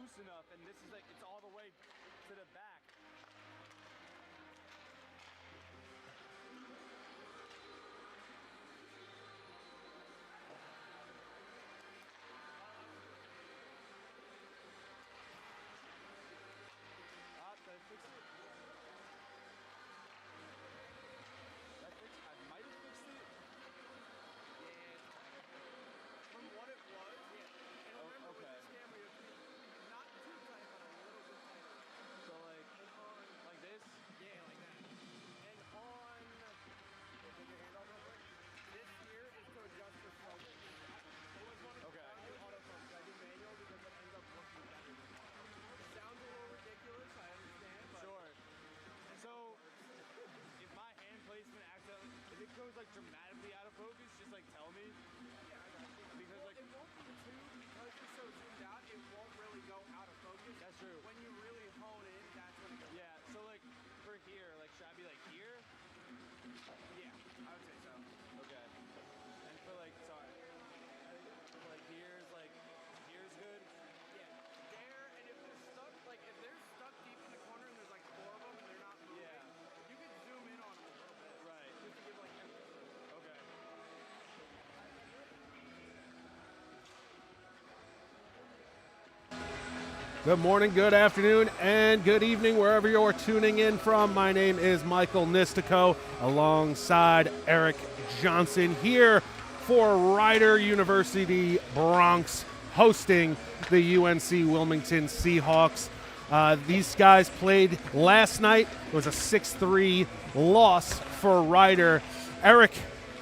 loose enough, and this is like, it's all the way to the back. Did I fix it? I might have fixed it. Yeah. From what it was, yeah. And remember, okay. with this camera, you're not too tight, but a little bit tighter. So like this? Yeah, like that. And on, take your hand off real quick. This here is to adjust your focus. It was one of Okay. I do autofocus. I do manual because it ends up working better than auto. Sounds a little ridiculous, I understand, but Sure. So, if my hand placement accidentally, if it goes like dramatically out of focus, just like tell me. yeah, I got you. Because like, It won't be too, because you're so zoomed out, it won't really go out of focus. that's true. When you really hone in, that's when it goes. Yeah, so like for here, like should I be like here? Yeah, I would say so. Okay. And for like, sorry. For like here's good. Yeah, there, and if they're stuck, like if they're stuck deep in the corner and there's like 4 of them and they're not moving, Yeah. you can zoom in on them a little bit. Right. Just to give like emphasis. Okay. Good morning, good afternoon, and good evening, wherever you're tuning in from. My name is Michael Nistico, alongside Eric Johnson, here for Rider University Bronx, hosting the UNC Wilmington Seahawks. These guys played last night. It was a 6-3 loss for Rider. Eric,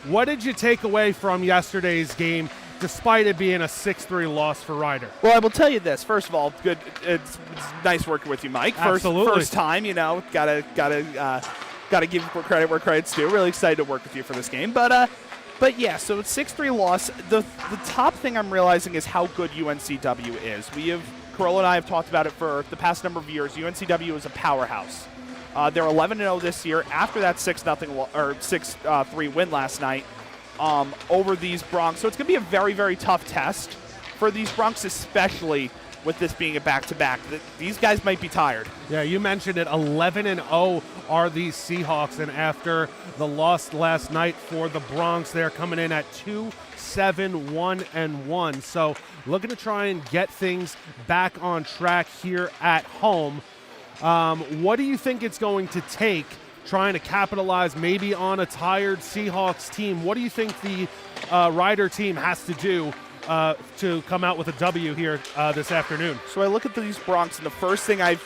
what did you take away from yesterday's game, despite it being a 6-3 loss for Rider? Well, I will tell you this. First of all, good. It's nice working with you, Mike. Absolutely. First time, you know. Gotta give credit where credit's due. Really excited to work with you for this game. But yeah, so it's 6-3 loss. The top thing I'm realizing is how good UNCW is. Corolla and I have talked about it for the past number of years. UNCW is a powerhouse. They're 11-0 this year after that 6-3 win last night. Over these Bronx. So it's going to be a very, very tough test for these Bronx, especially with this being a back-to-back. These guys might be tired. Yeah, you mentioned it. 11-0 are these Seahawks, and after the loss last night for the Bronx, they're coming in at 2-7-1-1. So looking to try and get things back on track here at home. What do you think it's going to take, trying to capitalize maybe on a tired Seahawks team? What do you think the Rider team has to do to come out with a W here this afternoon? So I look at these Bronx, and the first thing I've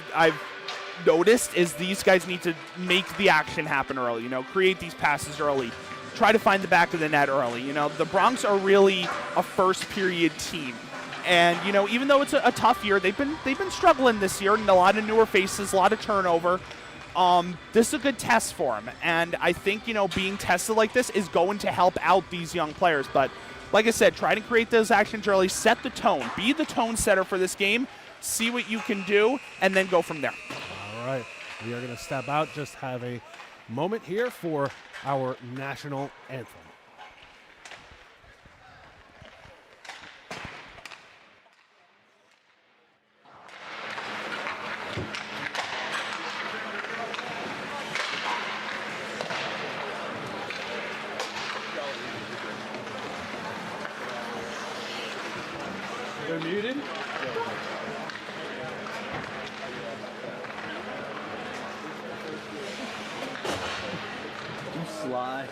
noticed is these guys need to make the action happen early. You know, create these passes early. Try to find the back of the net early. You know, the Bronx are really a first period team. And, you know, even though it's a tough year, they've been struggling this year, and a lot of newer faces, a lot of turnover. This is a good test for them, and I think, you know, being tested like this is going to help out these young players. But like I said, try to create those actions early, set the tone, be the tone setter for this game, see what you can do, and then go from there. All right, we are going to step out, just have a moment here for our national anthem. They're muted? You sly.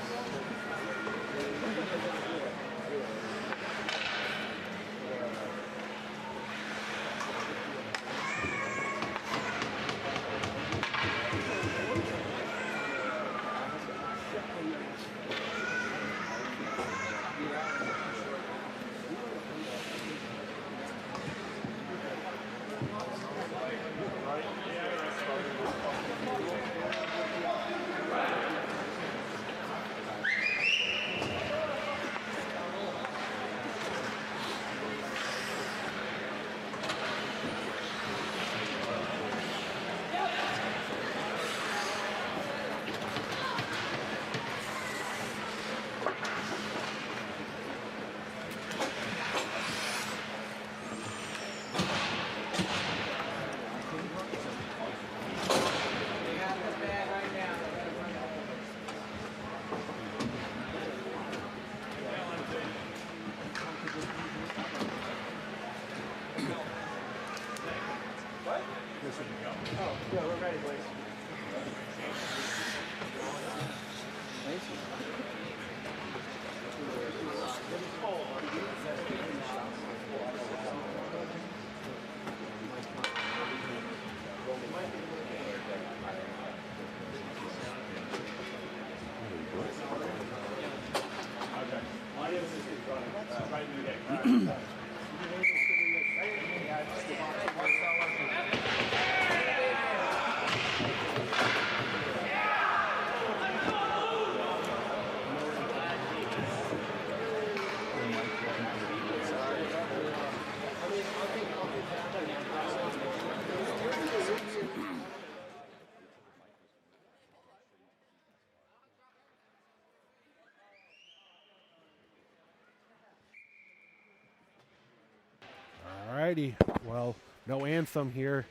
righty. Well, no anthem here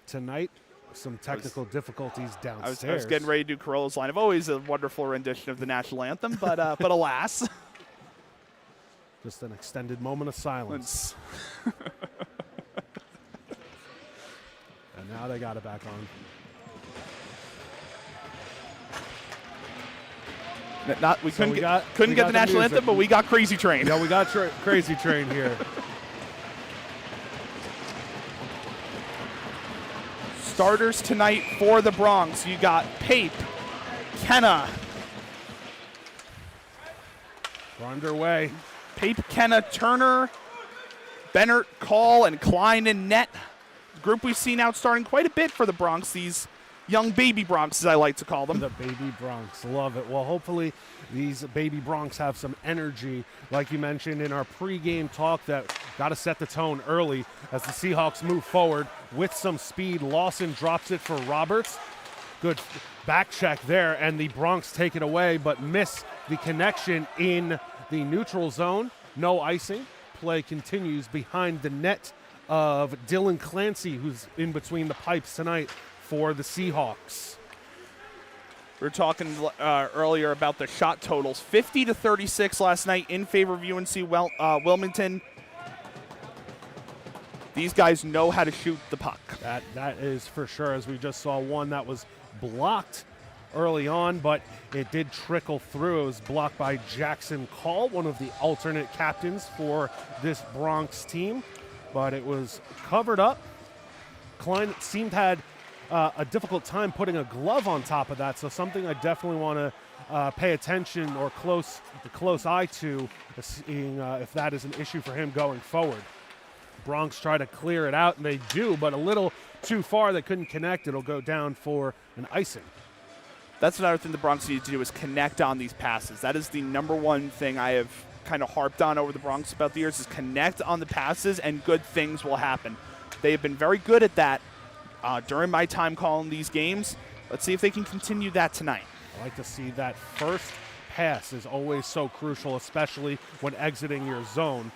tonight. Some technical difficulties downstairs. I was getting ready to do Corolla's line of always a wonderful rendition of the national anthem, but alas. Just an extended moment of silence. And now they got it back on. We couldn't get the national anthem, but we got Crazy Train. Yeah, we got Crazy Train here. Starters tonight for the Bronx. You got Pape, Kenna. We're underway. Pape, Kenna, Turner, Bennett, Call, and Klein in net. Group we've seen out starting quite a bit for the Bronx. These young baby Bronx, as I like to call them. The baby Bronx. Love it. Well, hopefully these baby Bronx have some energy, like you mentioned in our pregame talk, that got to set the tone early as the Seahawks move forward with some speed. Lawson drops it for Roberts. Good back check there, and the Bronx take it away, but miss the connection in the neutral zone. No icing. Play continues behind the net of Dylan Clancy, who's in between the pipes tonight for the Seahawks. We were talking earlier about the shot totals. 50-36 last night in favor of UNC Wilmington. These guys know how to shoot the puck. That is for sure, as we just saw one that was blocked early on, but it did trickle through. It was blocked by Jackson Call, one of the alternate captains for this Bronx team, but it was covered up. Klein seemed had a difficult time putting a glove on top of that, so something I definitely want to pay attention or a close eye to, seeing if that is an issue for him going forward. Bronx try to clear it out, and they do, but a little too far. They couldn't connect. It'll go down for an icing. That's another thing the Bronx need to do, is connect on these passes. That is the number one thing I have kind of harped on over the Bronx about the years, is connect on the passes and good things will happen. They have been very good at that during my time calling these games. Let's see if they can continue that tonight. I like to see that first pass is always so crucial, especially when exiting your zone,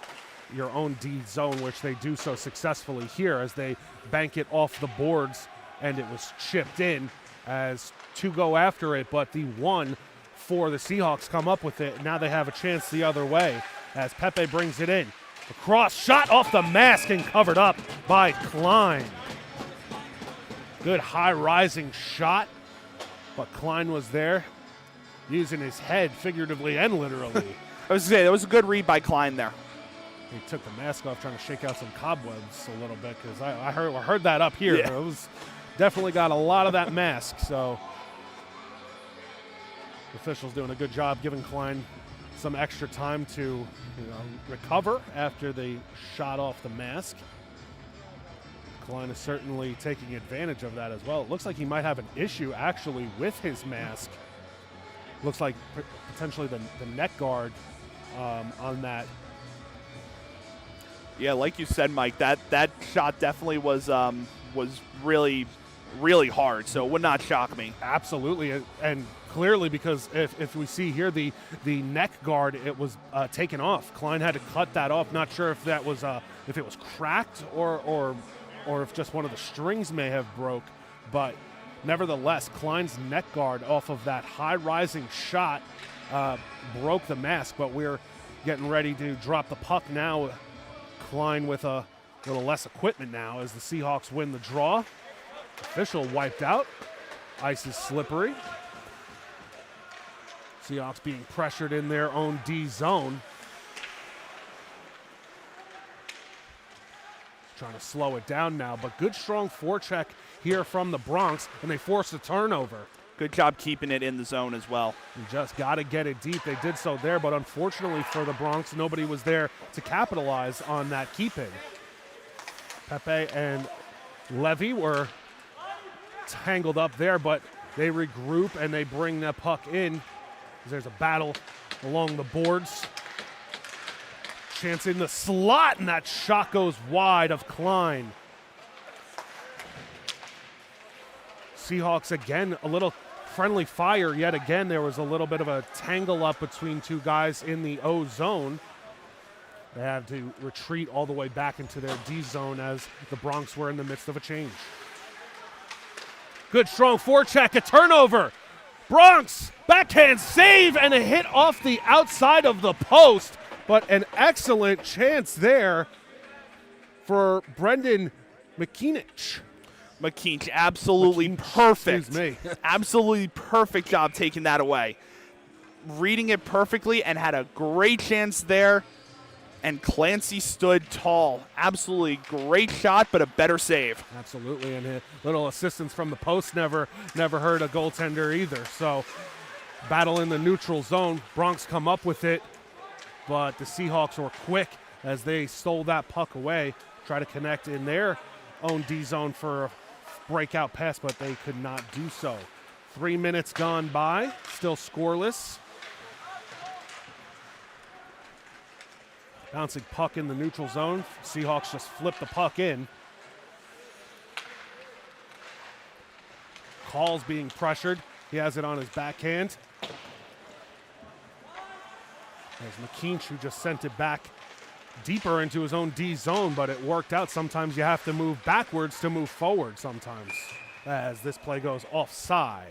your own D zone, which they do so successfully here as they bank it off the boards, and it was chipped in as two go after it, but the one for the Seahawks come up with it. Now they have a chance the other way as Pepe brings it in. A cross shot off the mask and covered up by Klein. Good high rising shot, but Klein was there using his head figuratively and literally. I was going to say, that was a good read by Klein there. He took the mask off trying to shake out some cobwebs a little bit, because I heard that up here. Yeah. It was definitely got a lot of that mask, so the officials doing a good job giving Klein some extra time to recover after they shot off the mask. Klein is certainly taking advantage of that as well. It looks like he might have an issue actually with his mask. Looks like potentially the neck guard on that. Yeah, like you said, Mike, that shot definitely was really, really hard, so it would not shock me. Absolutely, and clearly, because if we see here the neck guard, it was taken off. Klein had to cut that off. Not sure if that was if it was cracked or if just one of the strings may have broke, but nevertheless, Klein's neck guard off of that high rising shot broke the mask. But we're getting ready to drop the puck now. Klein with a little less equipment now as the Seahawks win the draw. Official wiped out. Ice is slippery. Seahawks being pressured in their own D zone. Trying to slow it down now, but good strong forecheck here from the Bronx, and they force a turnover. Good job keeping it in the zone as well. You just got to get it deep. They did so there, but unfortunately for the Bronx, nobody was there to capitalize on that keep-in. Pepe and Levy were tangled up there, but they regroup and they bring the puck in. There's a battle along the boards. Chance in the slot, and that shot goes wide of Klein. Seahawks again, a little friendly fire yet again. There was a little bit of a tangle up between two guys in the O zone. They had to retreat all the way back into their D zone as the Bronx were in the midst of a change. Good strong forecheck, a turnover. Bronx, backhand save, and a hit off the outside of the post. But an excellent chance there for Brendan McKeenich. McKeenich, absolutely perfect. Excuse me. Absolutely perfect job taking that away. Reading it perfectly and had a great chance there. And Clancy stood tall. Absolutely great shot, but a better save. Absolutely, and a little assistance from the post never hurt a goaltender either. So battle in the neutral zone. Bronx come up with it, but the Seahawks were quick as they stole that puck away, try to connect in their own D zone for a breakout pass, but they could not do so. 3 minutes gone by, still scoreless. Bouncing puck in the neutral zone. Seahawks just flip the puck in. Call's being pressured. He has it on his backhand. There's McKeenich, who just sent it back deeper into his own D zone, but it worked out. Sometimes you have to move backwards to move forward sometimes, as this play goes offside.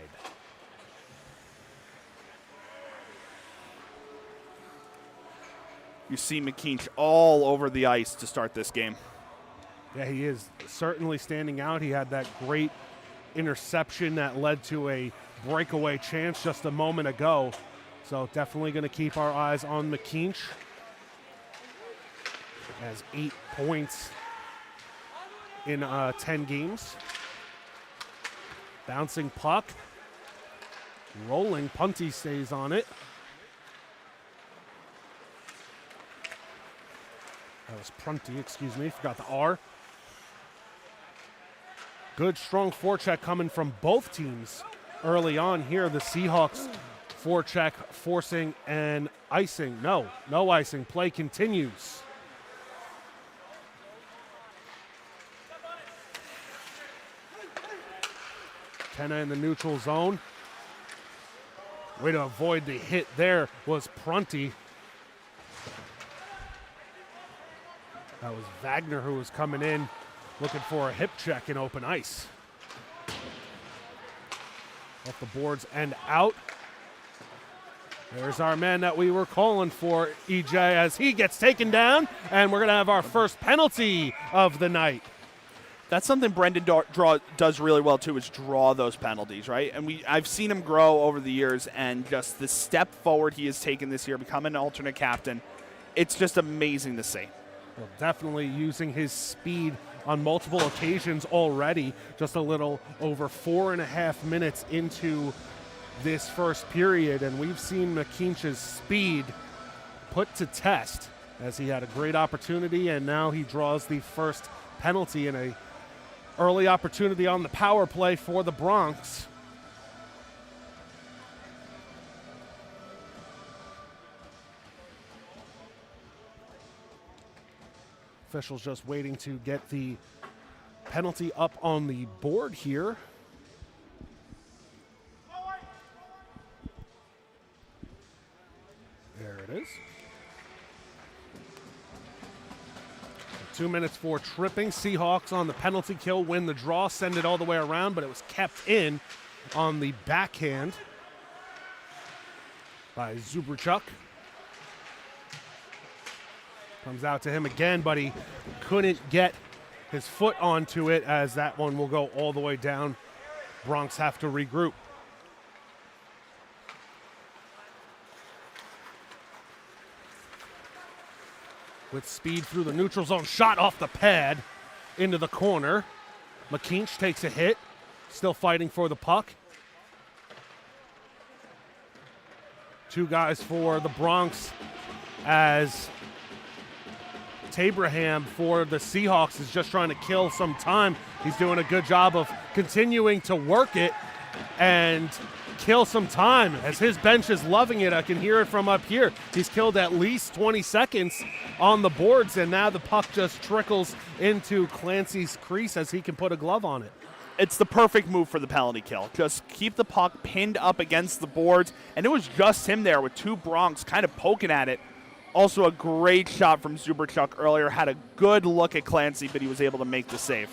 You see McKeenich all over the ice to start this game. Yeah, he is certainly standing out. He had that great interception that led to a breakaway chance just a moment ago. So definitely going to keep our eyes on McKeenich. Has 8 points in 10 games. Bouncing puck. Rolling. Punty stays on it. That was Prunty, excuse me. Forgot the R. Good, strong forecheck coming from both teams early on here. The Seahawks forecheck forcing and icing. No icing. Play continues. Kenna in the neutral zone. Way to avoid the hit there was Prunty. That was Wagner who was coming in looking for a hip check in open ice. Off the boards and out. There's our man that we were calling for, EJ, as he gets taken down, and we're going to have our first penalty of the night. That's something Brendan does really well, too, is draw those penalties, right? And I've seen him grow over the years, and just the step forward he has taken this year, becoming an alternate captain, it's just amazing to see. Well, definitely using his speed on multiple occasions already, just a little over 4.5 minutes into this first period, and we've seen McKeenich's speed put to test as he had a great opportunity, and now he draws the first penalty in a early opportunity on the power play for the Bronx. Officials just waiting to get the penalty up on the board here. There it is. 2 minutes for tripping. Seahawks on the penalty kill win the draw, send it all the way around, but it was kept in on the backhand by Zubrachuk. Comes out to him again, but he couldn't get his foot onto it, as that one will go all the way down. Bronx have to regroup. With speed through the neutral zone, shot off the pad into the corner. McKeenich takes a hit, still fighting for the puck. 2 guys for the Bronx, as Tabraham for the Seahawks is just trying to kill some time. He's doing a good job of continuing to work it and kill some time, as his bench is loving it. I can hear it from up here. He's killed at least 20 seconds on the boards, and now the puck just trickles into Clancy's crease as he can put a glove on it. It's the perfect move for the penalty kill. Just keep the puck pinned up against the boards, and it was just him there with 2 Bronx kind of poking at it Also a great shot from Zuberchuk earlier. Had a good look at Clancy, but he was able to make the save.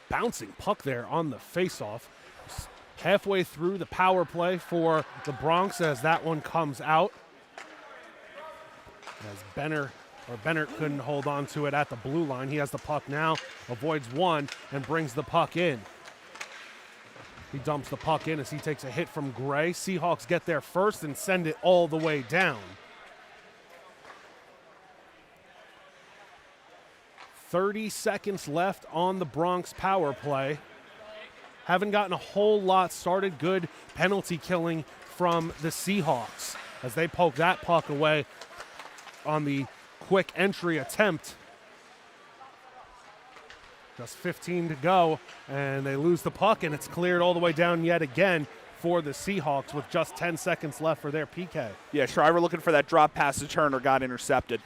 Bouncing puck there on the faceoff. Halfway through the power play for the Bronx as that one comes out. As Bennett couldn't hold on to it at the blue line. He has the puck now, avoids one, and brings the puck in. He dumps the puck in as he takes a hit from Gray. Seahawks get there first and send it all the way down. 30 seconds left on the Bronx power play. Haven't gotten a whole lot started. Good penalty killing from the Seahawks as they poke that puck away on the quick entry attempt. Just 15 to go, and they lose the puck, and it's cleared all the way down yet again for the Seahawks with just 10 seconds left for their PK. Yeah, Shriver looking for that drop pass to Turner, got intercepted.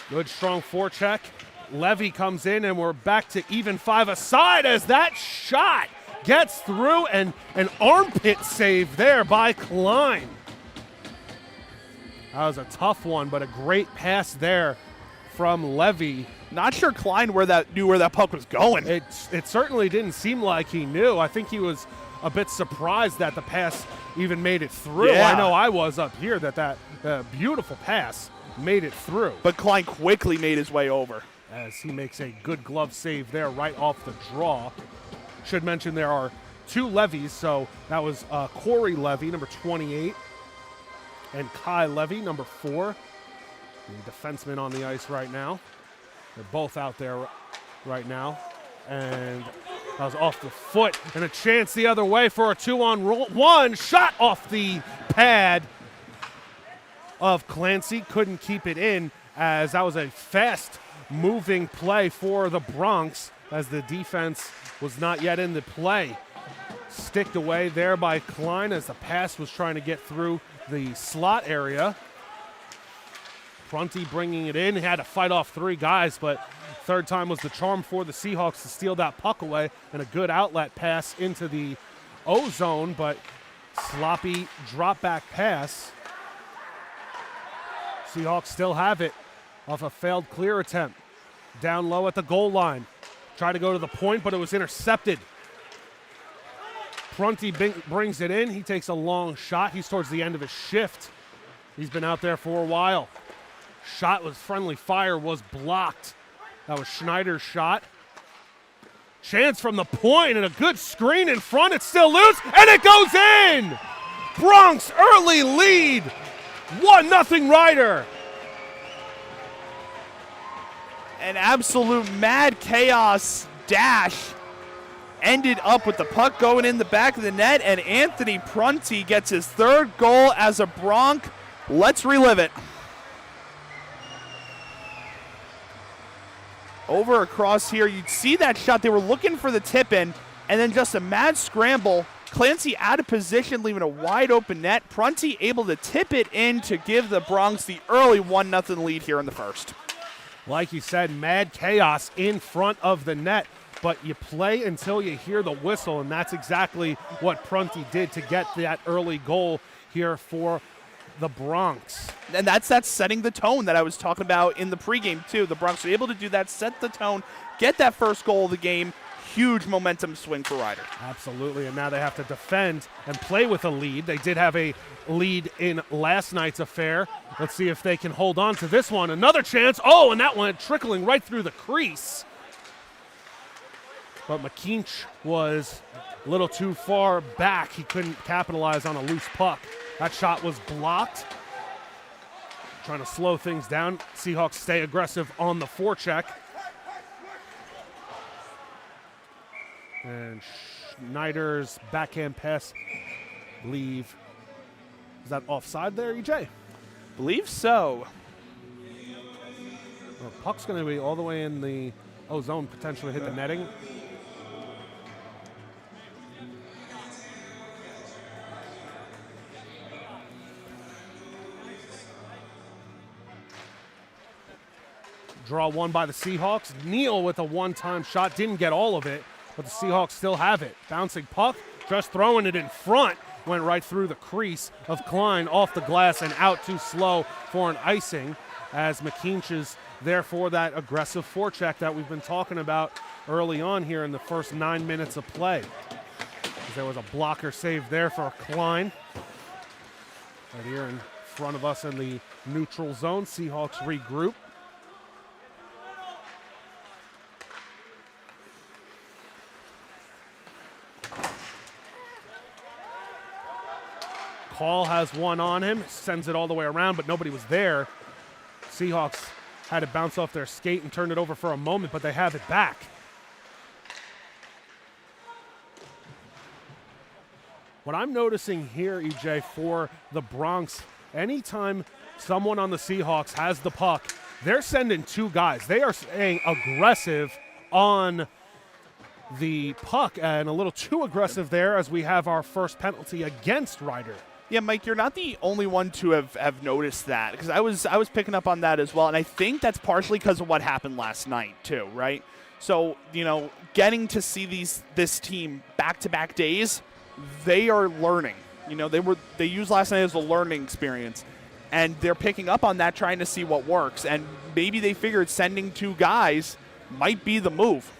Good strong forecheck. Levy comes in, and we're back to even 5 aside as that shot gets through, and an armpit save there by Klein. That was a tough one, but a great pass there from Levy. Not sure Klein knew where that puck was going. It certainly didn't seem like he knew. I think he was a bit surprised that the pass even made it through. Yeah. I know I was up here that beautiful pass made it through. But Klein quickly made his way over. As he makes a good glove save there right off the draw. Should mention there are 2 Levies, so that was Corey Levy, number 28, and Kai Levy, number 4, the defenseman on the ice right now. They're both out there right now. And that was off the foot, and a chance the other way for a 2-on-1 shot off the pad of Clancy. Couldn't keep it in as that was a fast moving play for the Bronx as the defense was not yet in the play. Sticked away there by Klein as the pass was trying to get through the slot area. Prunty bringing it in. He had to fight off 3 guys, but third time was the charm for the Seahawks to steal that puck away, and a good outlet pass into the O-zone, but sloppy drop back pass. Seahawks still have it off a failed clear attempt. Down low at the goal line. Tried to go to the point, but it was intercepted. Prunty brings it in. He takes a long shot. He's towards the end of his shift. He's been out there for a while. Shot with friendly fire was blocked. That was Schneider's shot. Chance from the point and a good screen in front. It's still loose, and it goes in! Bronx early lead. 1-0 Rider. An absolute mad chaos dash ended up with the puck going in the back of the net, and Anthony Prunty gets his 3rd goal as a Bronc. Let's relive it. Over across here, you'd see that shot. They were looking for the tip-in, and then just a mad scramble. Clancy out of position, leaving a wide open net. Prunty able to tip it in to give the Bronx the early 1-0 lead here in the first. Like you said, mad chaos in front of the net, but you play until you hear the whistle, and that's exactly what Prunty did to get that early goal here for the Bronx. And that's setting the tone that I was talking about in the pregame, too. The Bronx were able to do that, set the tone, get that first goal of the game. Huge momentum swing for Rider. Absolutely, and now they have to defend and play with a lead. They did have a lead in last night's affair. Let's see if they can hold on to this one. Another chance. Oh, and that one trickling right through the crease. But McKeach was a little too far back. He couldn't capitalize on a loose puck. That shot was blocked. Trying to slow things down. Seahawks stay aggressive on the forecheck. And Schneider's backhand pass, believe, is that offside there, EJ? Believe so. Well, puck's going to be all the way in the O-zone, potentially hit the netting. Draw one by the Seahawks. Neal with a one-time shot, didn't get all of it, but the Seahawks still have it. Bouncing puck, just throwing it in front, went right through the crease of Klein, off the glass and out too slow for an icing, as McKeach is there for that aggressive forecheck that we've been talking about early on here in the first 9 minutes of play. There was a blocker save there for Klein. Right here in front of us in the neutral zone, Seahawks regroup. Call has one on him, sends it all the way around, but nobody was there. Seahawks had it bounce off their skate and turn it over for a moment, but they have it back. What I'm noticing here, EJ, for the Bronx, anytime someone on the Seahawks has the puck, they're sending two guys. They are staying aggressive on the puck, and a little too aggressive there as we have our first penalty against Ryder. Yeah, Mike, you're not the only one to have noticed that, because I was picking up on that as well, and I think that's partially because of what happened last night too, right? So, getting to see this team back-to-back days, they are learning. They used last night as a learning experience, and they're picking up on that, trying to see what works, and maybe they figured sending two guys might be the move.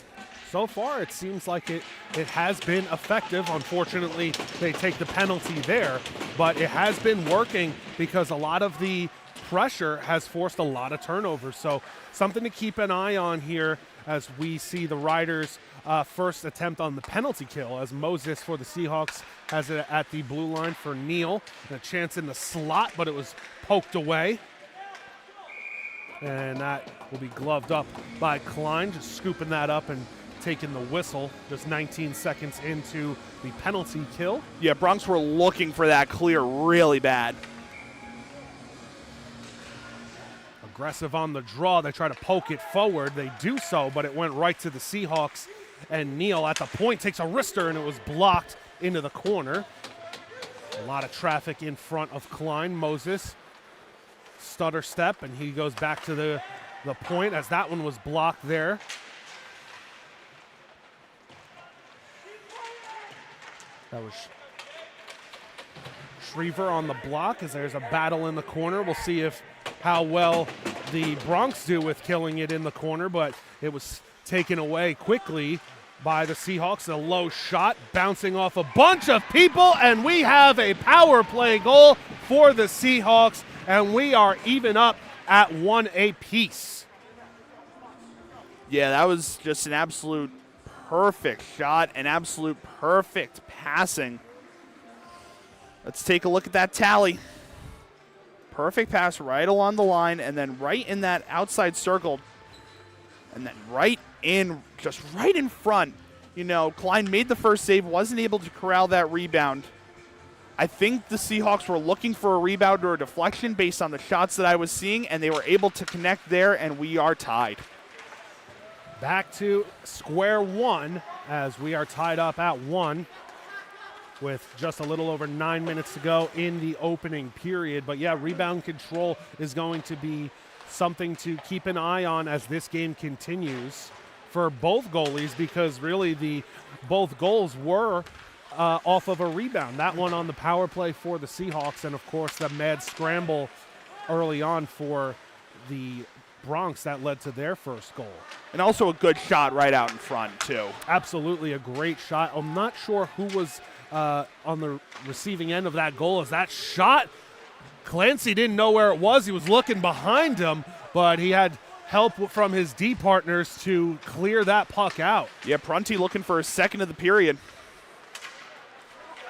So far, it seems like it has been effective. Unfortunately, they take the penalty there, but it has been working because a lot of the pressure has forced a lot of turnovers. So something to keep an eye on here as we see the Riders' first attempt on the penalty kill, as Moses for the Seahawks has it at the blue line for Neal. A chance in the slot, but it was poked away. And that will be gloved up by Klein, just scooping that up and taking the whistle just 19 seconds into the penalty kill. Yeah, Bronx were looking for that clear really bad. Aggressive on the draw. They try to poke it forward. They do so, but it went right to the Seahawks. And Neal at the point takes a wrister, and it was blocked into the corner. A lot of traffic in front of Klein. Moses, stutter step, and he goes back to the point as that one was blocked there. That was Shriver on the block as there's a battle in the corner. We'll see how well the Bronx do with killing it in the corner, but it was taken away quickly by the Seahawks. A low shot bouncing off a bunch of people, and we have a power play goal for the Seahawks, and we are even up at 1 apiece. Yeah, that was just an absolute perfect shot, an absolute perfect passing. Let's take a look at that tally. Perfect pass right along the line, and then right in that outside circle, and then just right in front. Klein made the first save, wasn't able to corral that rebound. I think the Seahawks were looking for a rebound or a deflection based on the shots that I was seeing, and they were able to connect there, and we are tied. Back to square one as we are tied up at 1 with just a little over 9 minutes to go in the opening period. But yeah, rebound control is going to be something to keep an eye on as this game continues for both goalies, because really both goals were off of a rebound. That one on the power play for the Seahawks, and of course the mad scramble early on for the Bronx that led to their first goal. And also a good shot right out in front, too. Absolutely a great shot. I'm not sure who was on the receiving end of that goal as that shot. Clancy didn't know where it was. He was looking behind him, but he had help from his D partners to clear that puck out. Yeah, Prunty looking for a second of the period.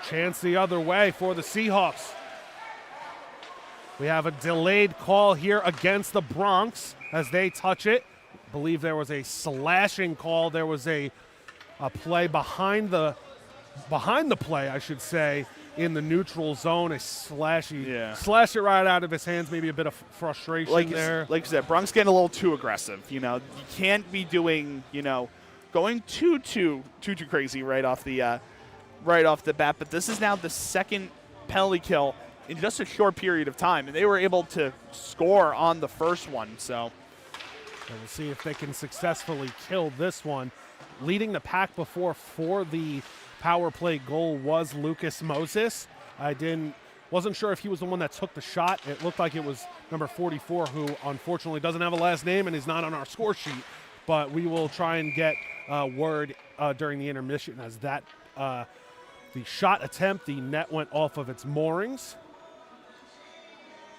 Chance the other way for the Seahawks. We have a delayed call here against the Bronx as they touch it. I believe there was a slashing call. There was a play behind the play, I should say, in the neutral zone. A slashed it right out of his hands. Maybe a bit of frustration there. Like I said, Bronx getting a little too aggressive. You can't be doing, going too crazy right off the bat. But this is now the second penalty kill in just a short period of time, and they were able to score on the first one. So we'll see if they can successfully kill this one. leading the pack before for the power play goal was Lucas Moses. Wasn't sure if he was the one that took the shot. It looked like it was number 44, who unfortunately doesn't have a last name and is not on our score sheet. But we will try and get word during the intermission as that the shot attempt, the net went off of its moorings.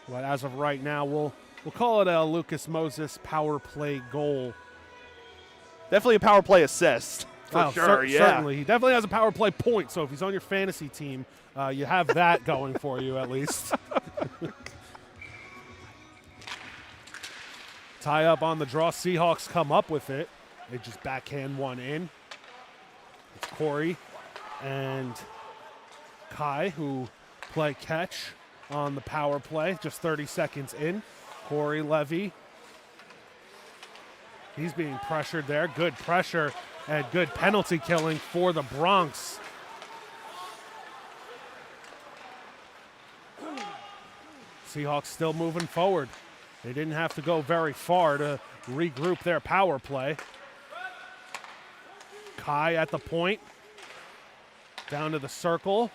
But as of right now, we'll call it a Lucas Moses power play goal. Definitely a power play assist, for sure, yeah. Certainly. He definitely has a power play point, so if he's on your fantasy team, you have that going for you at least. Tie up on the draw. Seahawks come up with it. They just backhand one in. It's Corey and Kai who play catch on the power play. Just 30 seconds in. Corey Levy. He's being pressured there. Good pressure and good penalty killing for the Bronx. Seahawks still moving forward. They didn't have to go very far to regroup their power play. Kai at the point. Down to the circle.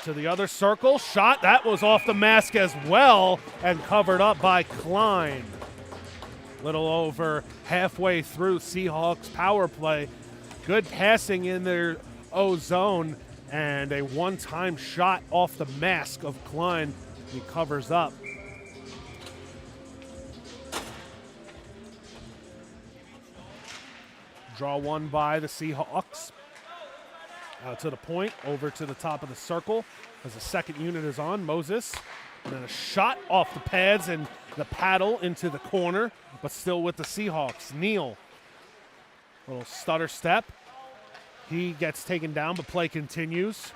To the other circle. Shot. That was off the mask as well and covered up by Klein. Little over halfway through Seahawks power play. Good passing in their O zone and a one-time shot off the mask of Klein. He covers up. Draw one by the Seahawks. To the point, over to the top of the circle as the second unit is on. Moses. And then a shot off the pads and the paddle into the corner, but still with the Seahawks. Neal. Little stutter step. He gets taken down, but play continues.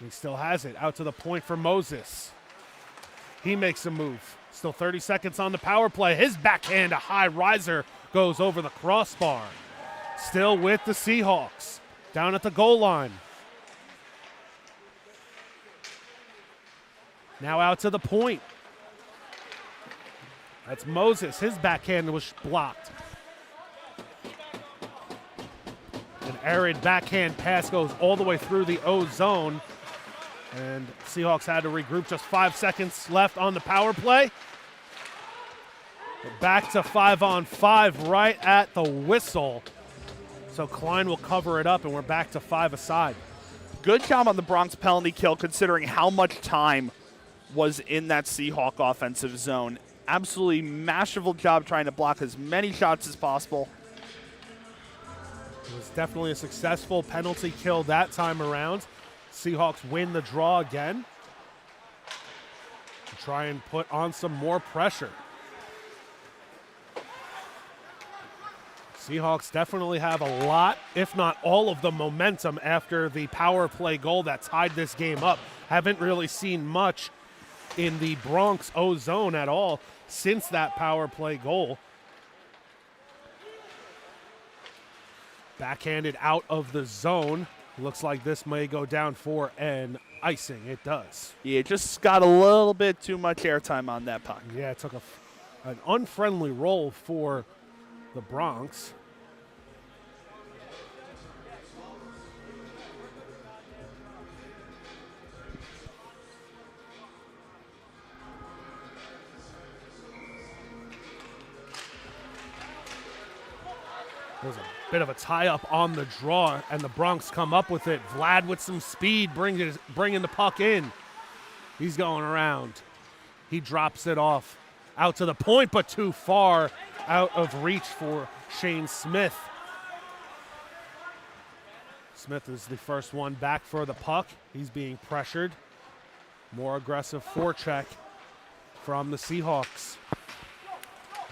He still has it. Out to the point for Moses. He makes a move. Still 30 seconds on the power play. His backhand, a high riser, goes over the crossbar. Still with the Seahawks. Down at the goal line. Now out to the point. That's Moses. His backhand was blocked. An arid backhand pass goes all the way through the O zone. And Seahawks had to regroup. Just 5 seconds left on the power play. We're back to 5-on-5 right at the whistle. So Klein will cover it up, and we're back to 5 aside. Good job on the Bronx penalty kill, considering how much time was in that Seahawk offensive zone. Absolutely masterful job trying to block as many shots as possible. It was definitely a successful penalty kill that time around. Seahawks win the draw again. To try and put on some more pressure. Seahawks definitely have a lot, if not all of the momentum after the power play goal that tied this game up. Haven't really seen much in the Bronx O zone at all since that power play goal. Backhanded out of the zone. Looks like this may go down for an icing. It does. Yeah, it just got a little bit too much airtime on that puck. Yeah, it took an unfriendly roll for the Bronx. There's a bit of a tie-up on the draw, and the Bronx come up with it. Vlad with some speed, bringing the puck in. He's going around. He drops it off. Out to the point, but too far out of reach for Shane Smith. Smith is the first one back for the puck. He's being pressured. More aggressive forecheck from the Seahawks.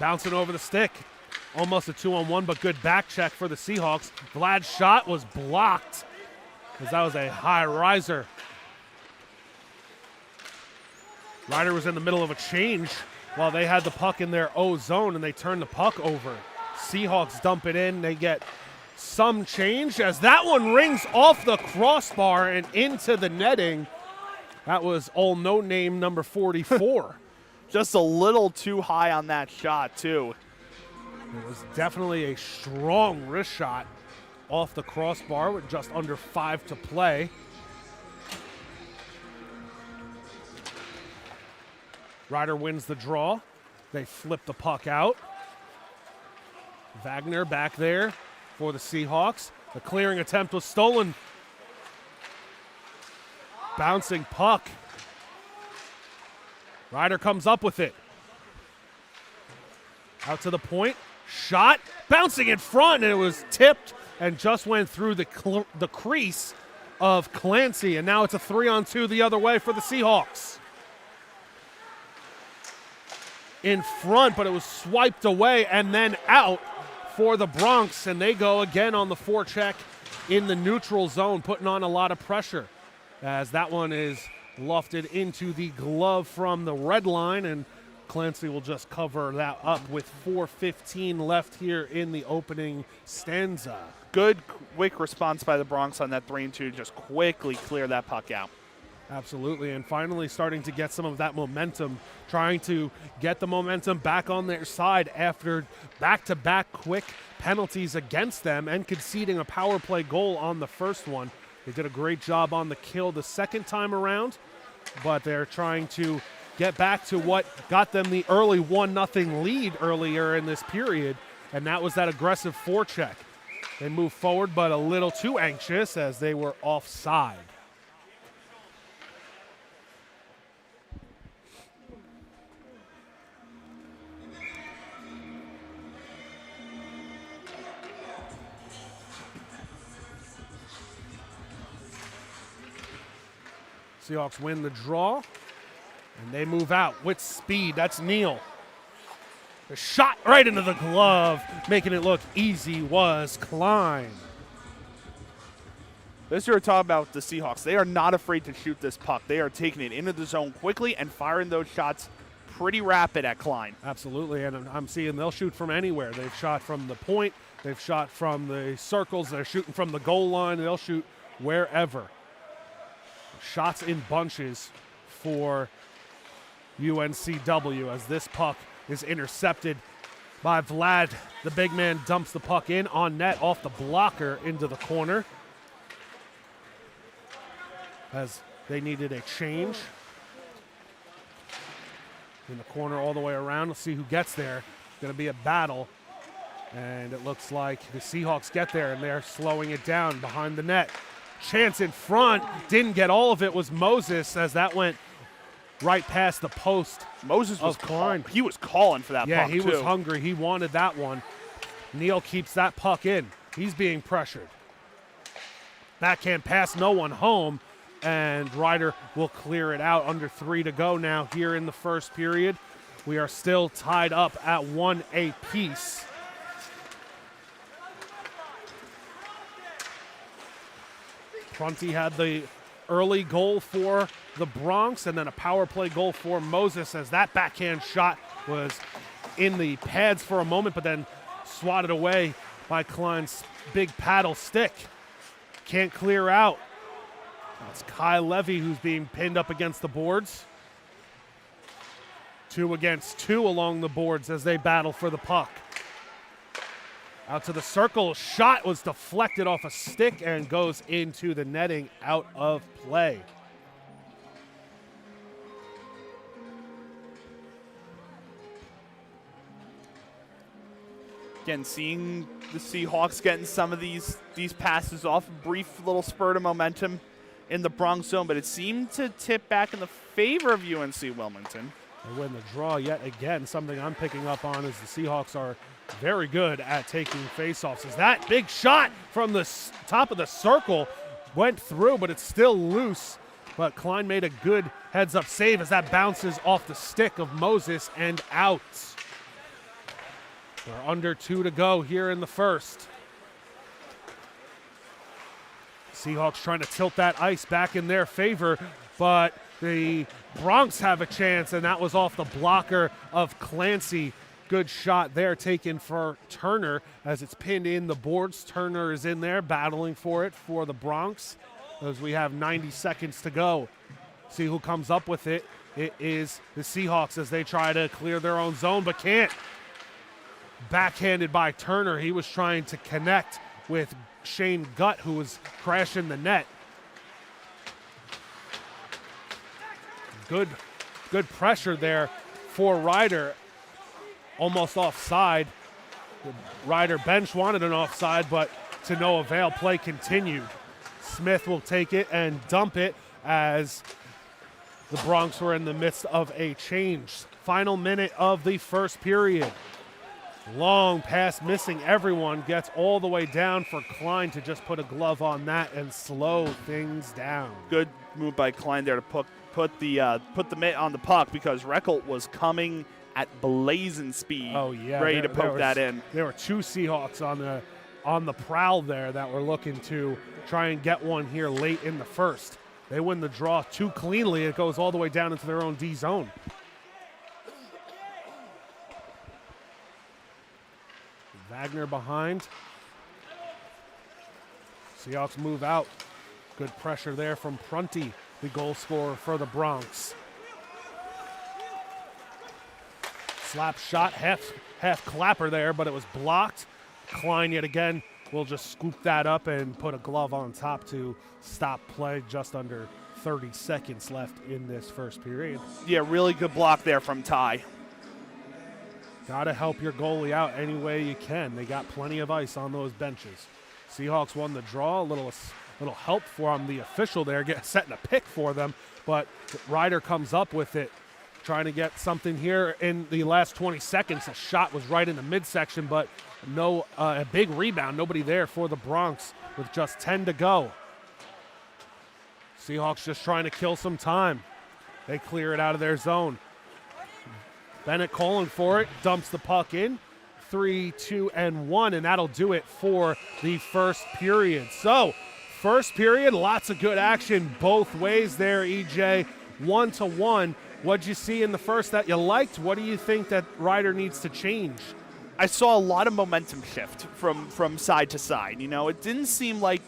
Bouncing over the stick. Almost a 2-on-1, but good back check for the Seahawks. Vlad's shot was blocked because that was a high riser. Ryder was in the middle of a change while they had the puck in their O zone, and they turned the puck over. Seahawks dump it in. They get some change as that one rings off the crossbar and into the netting. That was old no-name number 44. Just a little too high on that shot, too. It was definitely a strong wrist shot off the crossbar with just under 5 to play. Ryder wins the draw. They flip the puck out. Wagner back there for the Seahawks. The clearing attempt was stolen. Bouncing puck. Ryder comes up with it. Out to the point. Shot. Bouncing in front, and it was tipped and just went through the crease of Clancy. And now it's a 3-on-2 the other way for the Seahawks. In front, but it was swiped away and then out for the Bronx. And they go again on the forecheck in the neutral zone, putting on a lot of pressure, as that one is lofted into the glove from the red line, and Clancy will just cover that up with 4:15 left here in the opening stanza. Good, quick response by the Bronx on that 3-and-2, just quickly clear that puck out. Absolutely, and finally starting to get some of that momentum, trying to get the momentum back on their side after back-to-back quick penalties against them and conceding a power play goal on the first one. They did a great job on the kill the second time around, but they're trying to get back to what got them the early 1-0 lead earlier in this period, and that was that aggressive forecheck. They moved forward, but a little too anxious as they were offside. Seahawks win the draw, and they move out with speed. That's Neal. The shot right into the glove, making it look easy, was Klein. This year, talk about the Seahawks. They are not afraid to shoot this puck. They are taking it into the zone quickly and firing those shots pretty rapid at Klein. Absolutely, and I'm seeing they'll shoot from anywhere. They've shot from the point. They've shot from the circles. They're shooting from the goal line. They'll shoot wherever. Shots in bunches for UNCW as this puck is intercepted by Vlad. The big man dumps the puck in on net off the blocker into the corner as they needed a change. In the corner all the way around. Let's see who gets there. Going to be a battle. And it looks like the Seahawks get there, and they're slowing it down behind the net. Chance in front, didn't get all of it, was Moses, as that went right past the post. Moses was Klein. He was calling for that puck, Yeah, he was too. hungry. He wanted that one. Neal keeps that puck in. He's being pressured. Backhand pass, no one home, and Ryder will clear it out. Under 3 to go now here in the first period. We are still tied up at 1 apiece. Prunty had the early goal for the Bronx and then a power play goal for Moses, as that backhand shot was in the pads for a moment but then swatted away by Klein's big paddle stick. Can't clear out. It's Kai Levy who's being pinned up against the boards. 2 against 2 along the boards as they battle for the puck. Out to the circle, shot was deflected off a stick and goes into the netting, out of play. Again, seeing the Seahawks getting some of these passes off, a brief little spurt of momentum in the Bronx zone, but it seemed to tip back in the favor of UNC Wilmington. They win the draw yet again. Something I'm picking up on is the Seahawks are very good at taking faceoffs. As that big shot from the top of the circle went through, but it's still loose. But Klein made a good heads-up save as that bounces off the stick of Moses and out. We're under 2 to go here in the first. Seahawks trying to tilt that ice back in their favor, but the Bronx have a chance, and that was off the blocker of Clancy. Good shot there taken for Turner as it's pinned in the boards. Turner is in there battling for it for the Bronx as we have 90 seconds to go. See who comes up with it. It is the Seahawks as they try to clear their own zone but can't. backhanded by Turner. He was trying to connect with Shane Gutt, who was crashing the net. Good pressure there for Ryder. Almost offside. The Ryder bench wanted an offside, but to no avail. Play continued. Smith will take it and dump it as the Bronx were in the midst of a change. Final minute of the first period. Long pass missing everyone. Gets all the way down for Klein to just put a glove on that and slow things down. Good move by Klein there to put the mitt on the puck because Reckelt was coming at blazing speed. Oh yeah, ready to poke that in. There were two Seahawks on the prowl there that were looking to try and get one here late in the first. They win the draw too cleanly. It goes all the way down into their own D zone. Wagner behind. Seahawks move out. Good pressure there from Prunty, the goal scorer for the Bronx. Slap shot, half clapper there, but it was blocked. Klein yet again will just scoop that up and put a glove on top to stop play. Just under 30 seconds left in this first period. Yeah, really good block there from Ty. Got to help your goalie out any way you can. They got plenty of ice on those benches. Seahawks won the draw. A little help from the official there, setting a pick for them, but Ryder comes up with it, trying to get something here in the last 20 seconds. A shot was right in the midsection, but a big rebound. Nobody there for the Bronx with just 10 to go. Seahawks just trying to kill some time. They clear it out of their zone. Bennett calling for it, dumps the puck in. 3, 2, and 1, and that'll do it for the first period. So, first period, lots of good action both ways there, EJ. 1-1. What'd you see in the first that you liked? What do you think that Ryder needs to change? I saw a lot of momentum shift from side to side. You know, it didn't seem like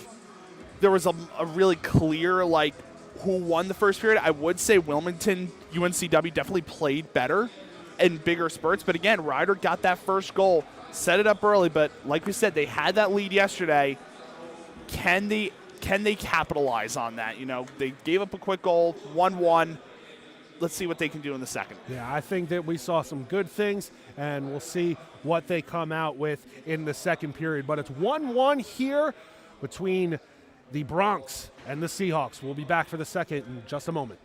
there was a really clear, who won the first period. I would say Wilmington, UNCW definitely played better in bigger spurts. But again, Ryder got that first goal, set it up early. But like we said, they had that lead yesterday. Can they capitalize on that? You know, they gave up a quick goal, 1-1. Let's see what they can do in the second. Yeah, I think that we saw some good things, and we'll see what they come out with in the second period. But it's 1-1 here between the Bronx and the Seahawks. We'll be back for the second in just a moment.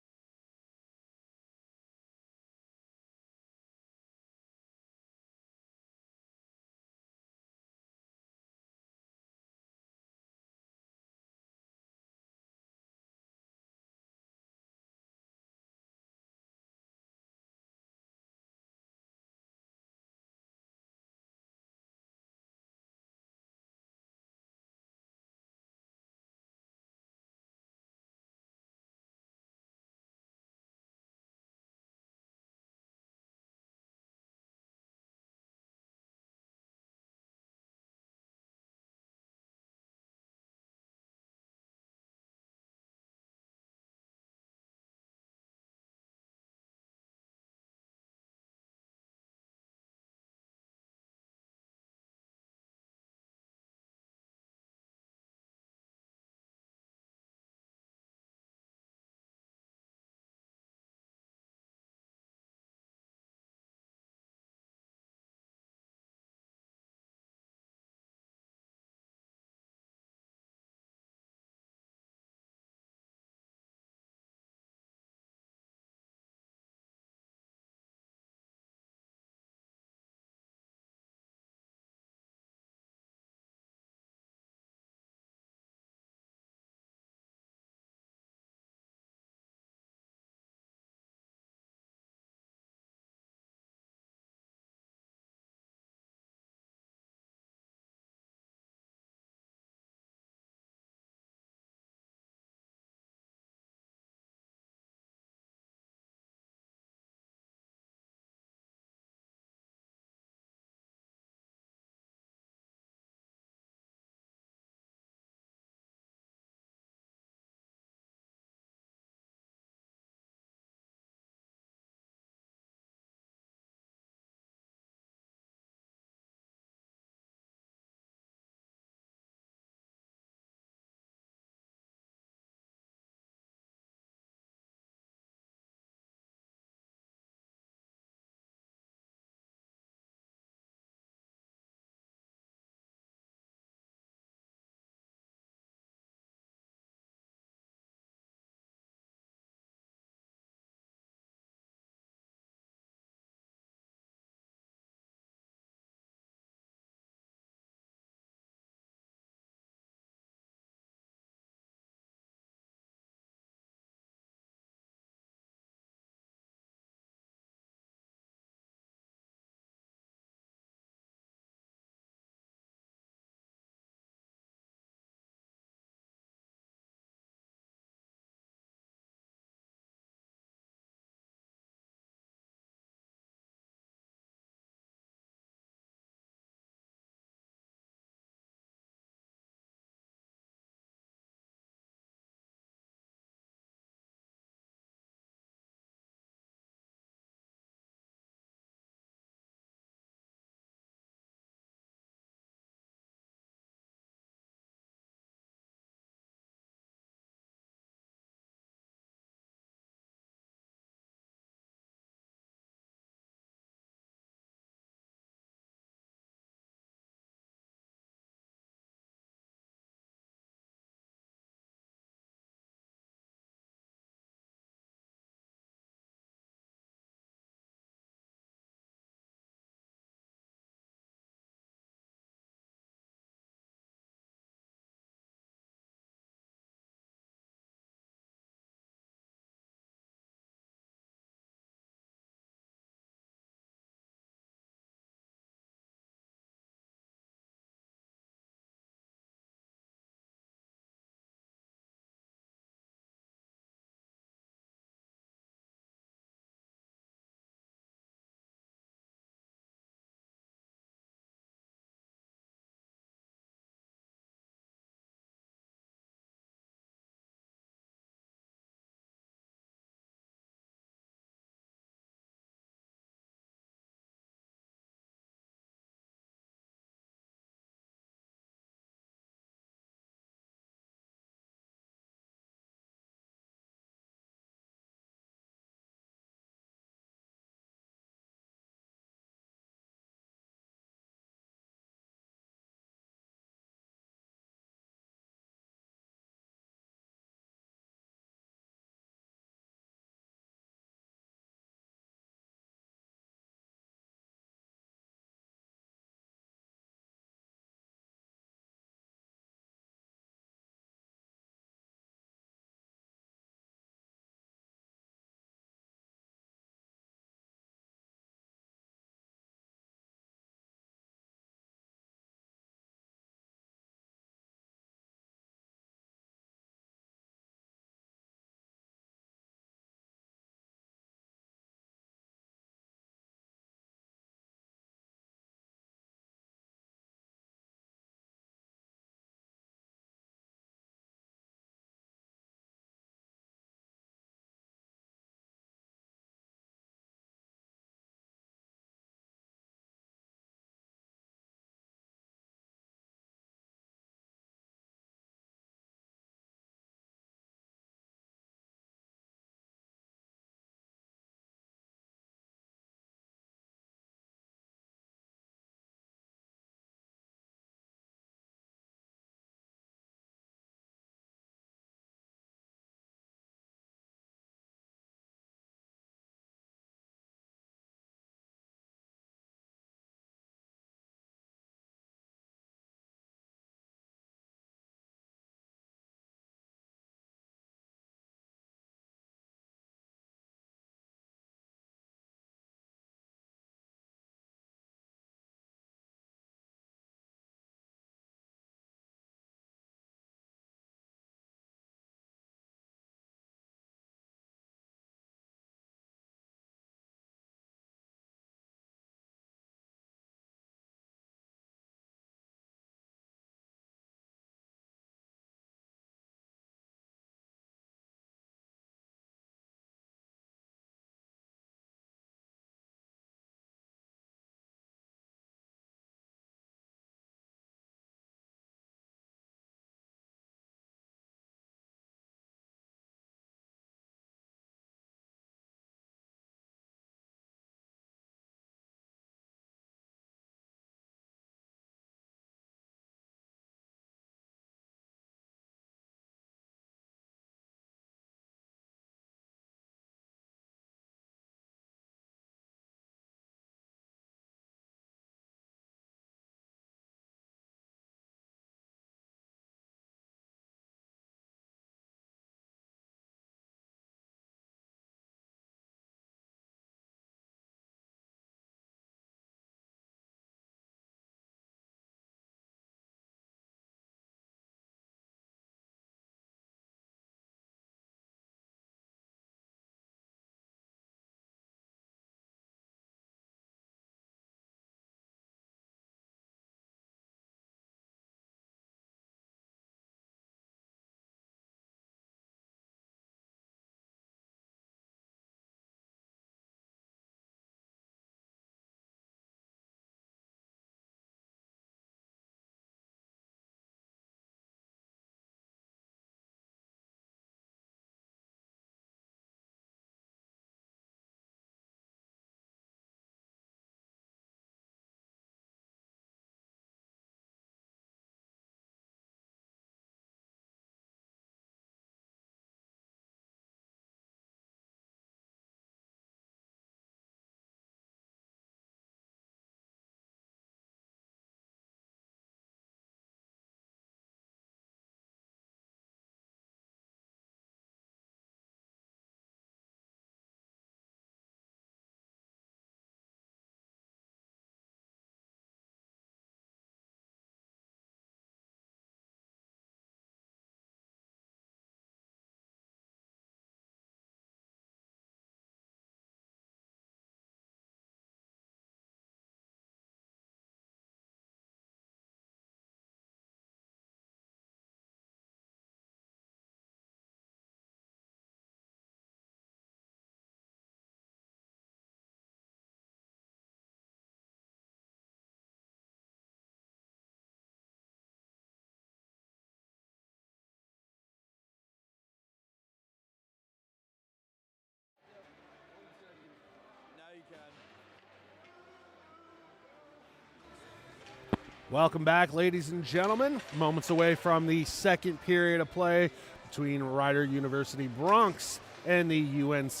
Welcome back, ladies and gentlemen. Moments away from the second period of play between Rider University Bronx and the UNC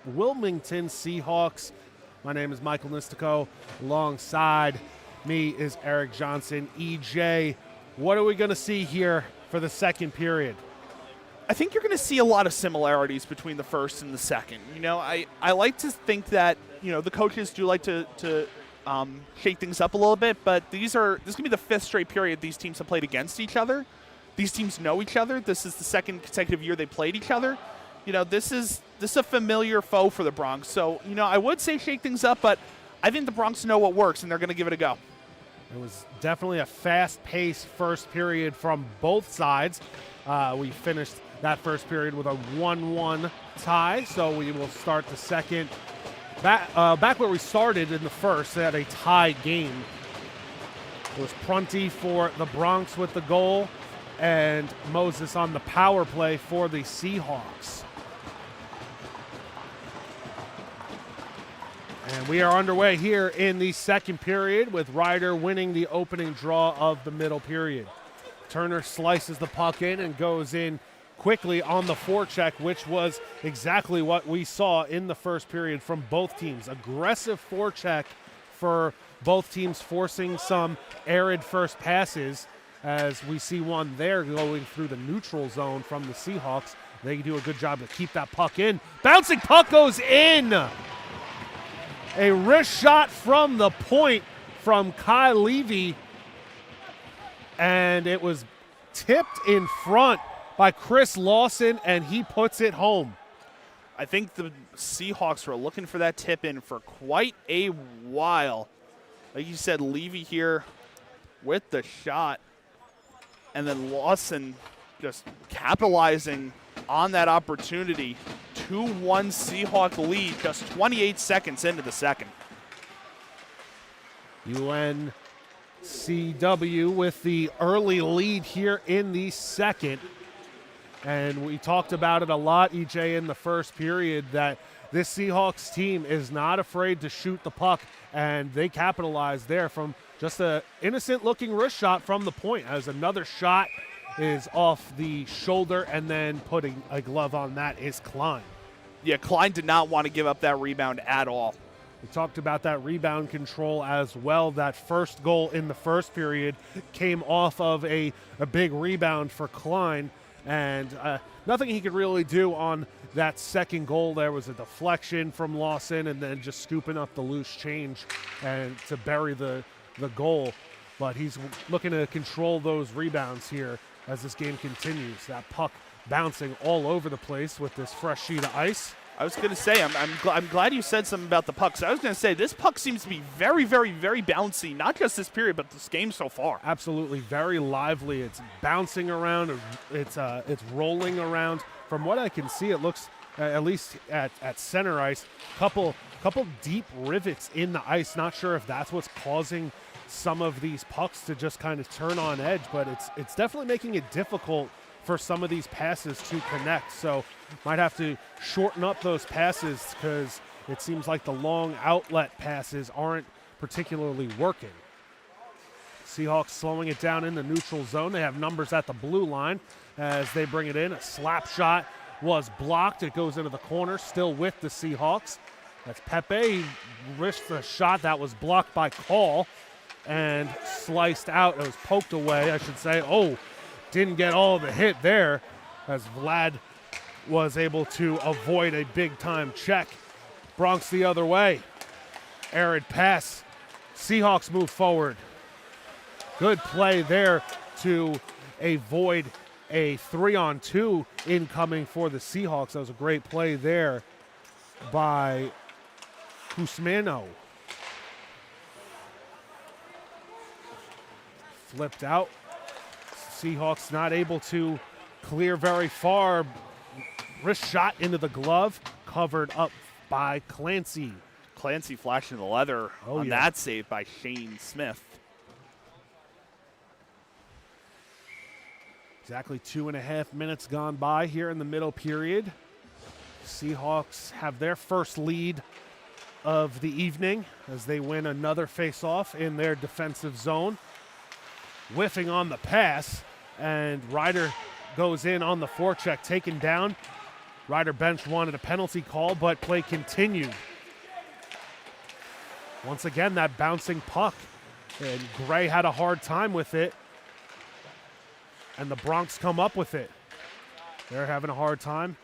Wilmington Seahawks. My name is Michael Nistico. Alongside me is Eric Johnson. EJ, what are we going to see here for the second period? I think you're going to see a lot of similarities between the first and the second. You know, I like to think that, you know, the coaches do like to shake things up a little bit, but this is going to be the fifth straight period these teams have played against each other. These teams know each other. This is the second consecutive year they played each other. You know, this is a familiar foe for the Bronx. So, you know, I would say shake things up, but I think the Bronx know what works, and they're going to give it a go. It was definitely a fast-paced first period from both sides. We finished that first period with a 1-1 tie, so we will start the second. Back where we started in the first, they had a tie game. It was Prunty for the Bronx with the goal, and Moses on the power play for the Seahawks. And we are underway here in the second period with Ryder winning the opening draw of the middle period. Turner slices the puck in and goes in quickly on the forecheck, which was exactly what we saw in the first period from both teams. Aggressive forecheck for both teams, forcing some arid first passes, as we see one there going through the neutral zone from the Seahawks. They do a good job to keep that puck in. Bouncing puck goes in! A wrist shot from the point from Kai Levy, and it was tipped in front by Chris Lawson, and he puts it home. I think the Seahawks were looking for that tip in for quite a while. Like you said, Levy here with the shot, and then Lawson just capitalizing on that opportunity. 2-1 Seahawk lead just 28 seconds into the second. UNCW with the early lead here in the second. And we talked about it a lot, EJ, in the first period, that this Seahawks team is not afraid to shoot the puck, and they capitalized there from just an innocent-looking wrist shot from the point, as another shot is off the shoulder, and then putting a glove on that is Klein. Yeah, Klein did not want to give up that rebound at all. We talked about that rebound control as well. That first goal in the first period came off of a big rebound for Klein, and nothing he could really do on that second goal. There was a deflection from Lawson, and then just scooping up the loose change and to bury the goal. But he's looking to control those rebounds here as this game continues. That puck bouncing all over the place with this fresh sheet of ice. I was going to say, I'm glad you said something about the pucks. I was going to say, this puck seems to be very, very, very bouncy, not just this period, but this game so far. Absolutely, very lively. It's bouncing around. It's rolling around. From what I can see, it looks, at least at center ice, couple deep rivets in the ice. Not sure if that's what's causing some of these pucks to just kind of turn on edge, but it's definitely making it difficult for some of these passes to connect. So might have to shorten up those passes, because it seems like the long outlet passes aren't particularly working. Seahawks slowing it down in the neutral zone. They have numbers at the blue line as they bring it in. A slap shot was blocked. It goes into the corner, still with the Seahawks. That's Pepe. He risked the shot that was blocked by Call and sliced out. It was poked away, I should say. Oh, didn't get all the hit there, as Vlad was able to avoid a big-time check. Bronx the other way. Arid pass. Seahawks move forward. Good play there to avoid a 3-on-2 incoming for the Seahawks. That was a great play there by Guzmano. Flipped out. Seahawks not able to clear very far. Wrist shot into the glove, covered up by Clancy. Clancy flashing the leather on that save by Shane Smith. Exactly 2.5 minutes gone by here in the middle period. Seahawks have their first lead of the evening as they win another face-off in their defensive zone. whiffing on the pass, and Ryder goes in on the forecheck, taken down. Ryder bench wanted a penalty call, but play continued. Once again, that bouncing puck, and Gray had a hard time with it, and the Bronx come up with it. They're having a hard time,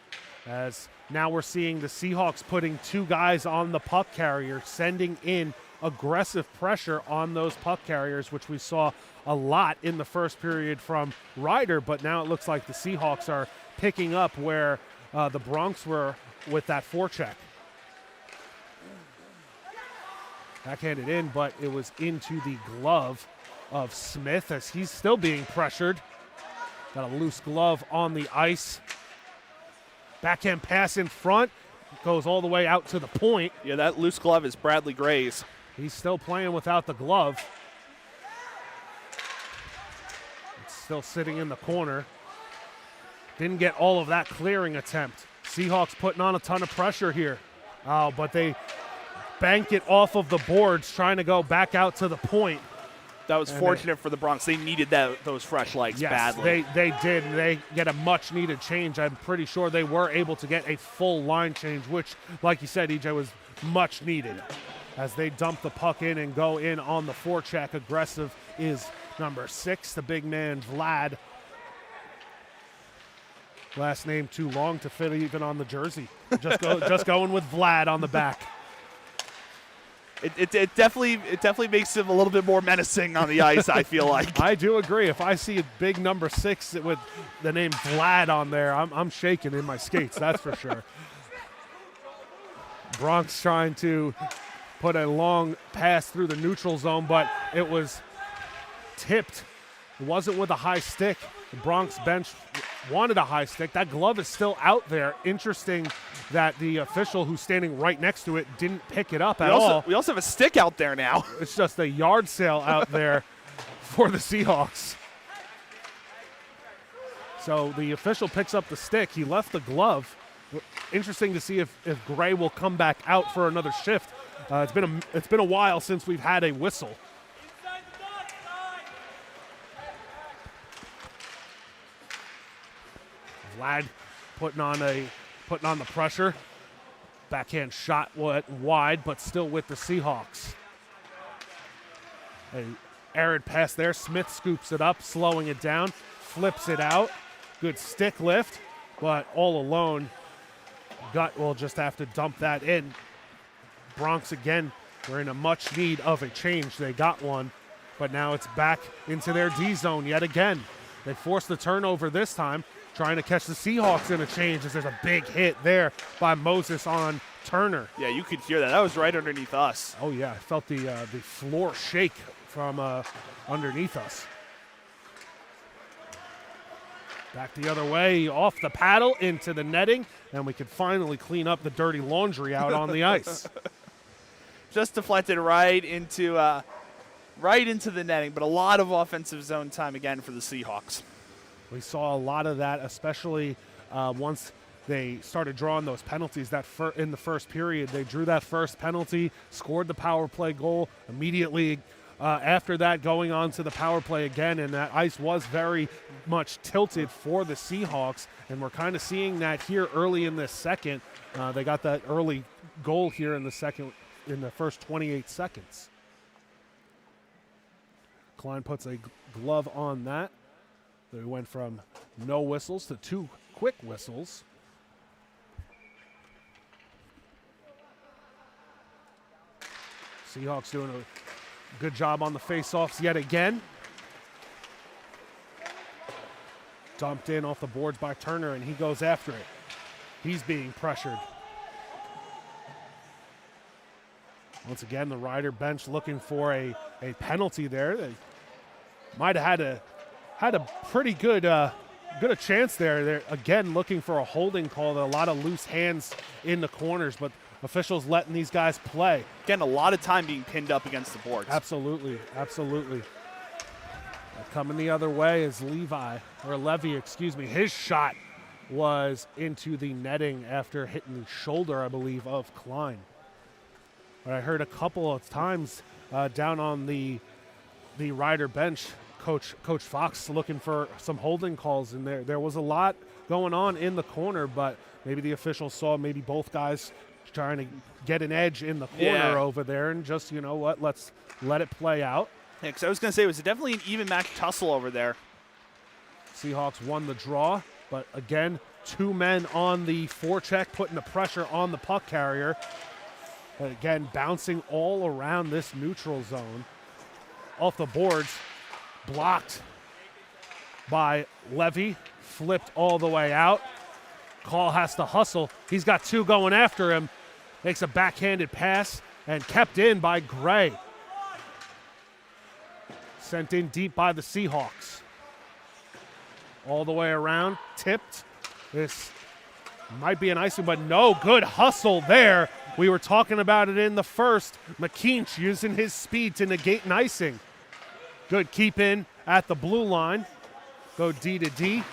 as now we're seeing the Seahawks putting 2 guys on the puck carrier, sending in aggressive pressure on those puck carriers, which we saw a lot in the first period from Ryder, but now it looks like the Seahawks are picking up where the Bronx were with that forecheck. Backhanded in, but it was into the glove of Smith as he's still being pressured. Got a loose glove on the ice. Backhand pass in front. Goes all the way out to the point. Yeah, that loose glove is Bradley Gray's. He's still playing without the glove. It's still sitting in the corner. Didn't get all of that clearing attempt. Seahawks putting on a ton of pressure here. Oh, but they bank it off of the boards, trying to go back out to the point. That was fortunate for the Bronx. They needed those fresh legs badly. They did. They get a much-needed change. I'm pretty sure they were able to get a full line change, which, like you said, EJ, was much needed. As they dump the puck in and go in on the forecheck. Aggressive is number 6, the big man, Vlad. Last name too long to fit even on the jersey. Just going with Vlad on the back. It definitely makes him a little bit more menacing on the ice, I feel like. I do agree. If I see a big number 6 with the name Vlad on there, I'm shaking in my skates, that's for sure. Bronx trying to put a long pass through the neutral zone, but it was tipped. It wasn't with a high stick. The Bronx bench wanted a high stick. That glove is still out there. Interesting that the official who's standing right next to it didn't pick it up at all. We also have a stick out there now. It's just a yard sale out there for the Seahawks. So the official picks up the stick. He left the glove. Interesting to see if Gray will come back out for another shift. It's been a while since we've had a whistle. Vlad putting on the pressure. Backhand shot wide, but still with the Seahawks. A arid pass there. Smith scoops it up, slowing it down, flips it out. Good stick lift, but all alone. Gut will just have to dump that in. Bronx again, we're in a much need of a change. They got one, but now it's back into their D zone yet again. They forced the turnover this time, trying to catch the Seahawks in a change as there's a big hit there by Moses on Turner. Yeah, you could hear that. That was right underneath us. Oh, yeah. I felt the floor shake from underneath us. Back the other way, off the paddle, into the netting, and we could finally clean up the dirty laundry out on the ice. Just deflected right into the netting, but a lot of offensive zone time again for the Seahawks. We saw a lot of that, especially once they started drawing those penalties in the first period. They drew that first penalty, scored the power play goal immediately. After that, going on to the power play again, and that ice was very much tilted for the Seahawks, and we're kind of seeing that here early in this second. They got that early goal here in the first 28 seconds. Klein puts a glove on that. They went from no whistles to 2 quick whistles. Seahawks doing a good job on the face-offs yet again. Dumped in off the boards by Turner, and he goes after it. He's being pressured. Once again, the Ryder bench looking for a penalty there. They might have had a pretty good a chance there. They're again looking for a holding call. A lot of loose hands in the corners, but officials letting these guys play. Again, a lot of time being pinned up against the boards. Absolutely, absolutely. Coming the other way is Levy, his shot was into the netting after hitting the shoulder, I believe, of Klein. But I heard a couple of times down on the Ryder bench Coach Fox looking for some holding calls in there. There was a lot going on in the corner, but maybe the officials saw maybe both guys trying to get an edge in the corner over there, and just, you know what, let's let it play out. Yeah, because I was going to say it was definitely an even match tussle over there. Seahawks won the draw, but again, 2 men on the forecheck, putting the pressure on the puck carrier. But again, bouncing all around this neutral zone. Off the boards, blocked by Levy, flipped all the way out. Call has to hustle. He's got 2 going after him. Makes a backhanded pass and kept in by Gray. Sent in deep by the Seahawks. All the way around, tipped. This might be an icing, but no, good hustle there. We were talking about it in the first. McKeach using his speed to negate an icing. Good keep in at the blue line. Go D to D.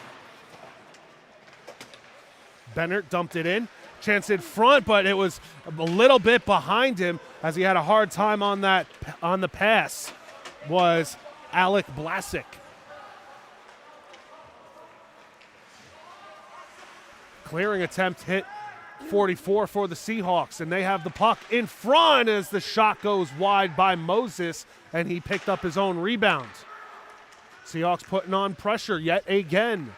Bennett dumped it in. Chance in front, but it was a little bit behind him as he had a hard time on the pass. Was Alec Blasick. Clearing attempt hit 44 for the Seahawks, and they have the puck in front as the shot goes wide by Moses, and he picked up his own rebound. Seahawks putting on pressure yet again.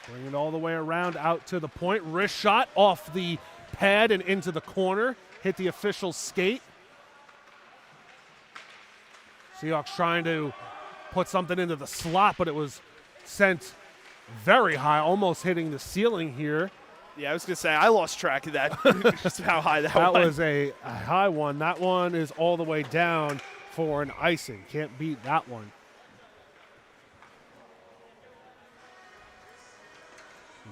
Bring it all the way around out to the point. Wrist shot off the pad and into the corner. Hit the official's skate. Seahawks trying to put something into the slot, but it was sent very high, almost hitting the ceiling here. Yeah, I was going to say, I lost track of that, just how high that was. That was a high one. That one is all the way down for an icing. Can't beat that one.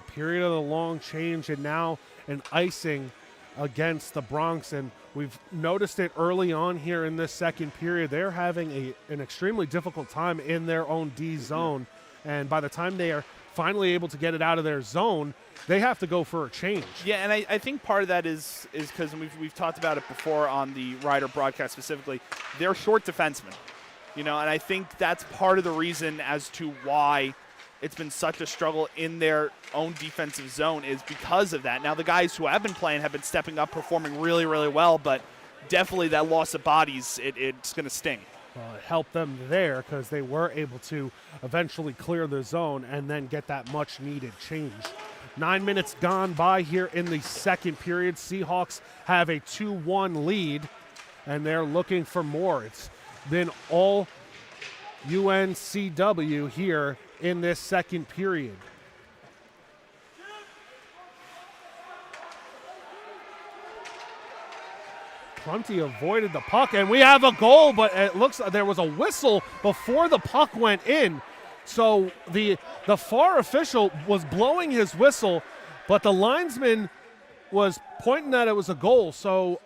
Period of the long change, and now an icing against the Bronx, and we've noticed it early on here in this second period. They're having an extremely difficult time in their own D zone, and by the time they are finally able to get it out of their zone, they have to go for a change. Yeah, and I think part of that is because we've talked about it before on the Rider broadcast specifically, they're short defensemen, and I think that's part of the reason as to why it's been such a struggle in their own defensive zone is because of that. Now, the guys who have been playing have been stepping up, performing really, really well, but definitely that loss of bodies, it's going to sting. Well, it helped them there because they were able to eventually clear the zone and then get that much-needed change. 9 minutes gone by here in the second period. Seahawks have a 2-1 lead, and they're looking for more. It's been all UNCW here in this second period. Prunty avoided the puck, and we have a goal, but it looks like there was a whistle before the puck went in. So the far official was blowing his whistle, but the linesman was pointing that it was a goal. So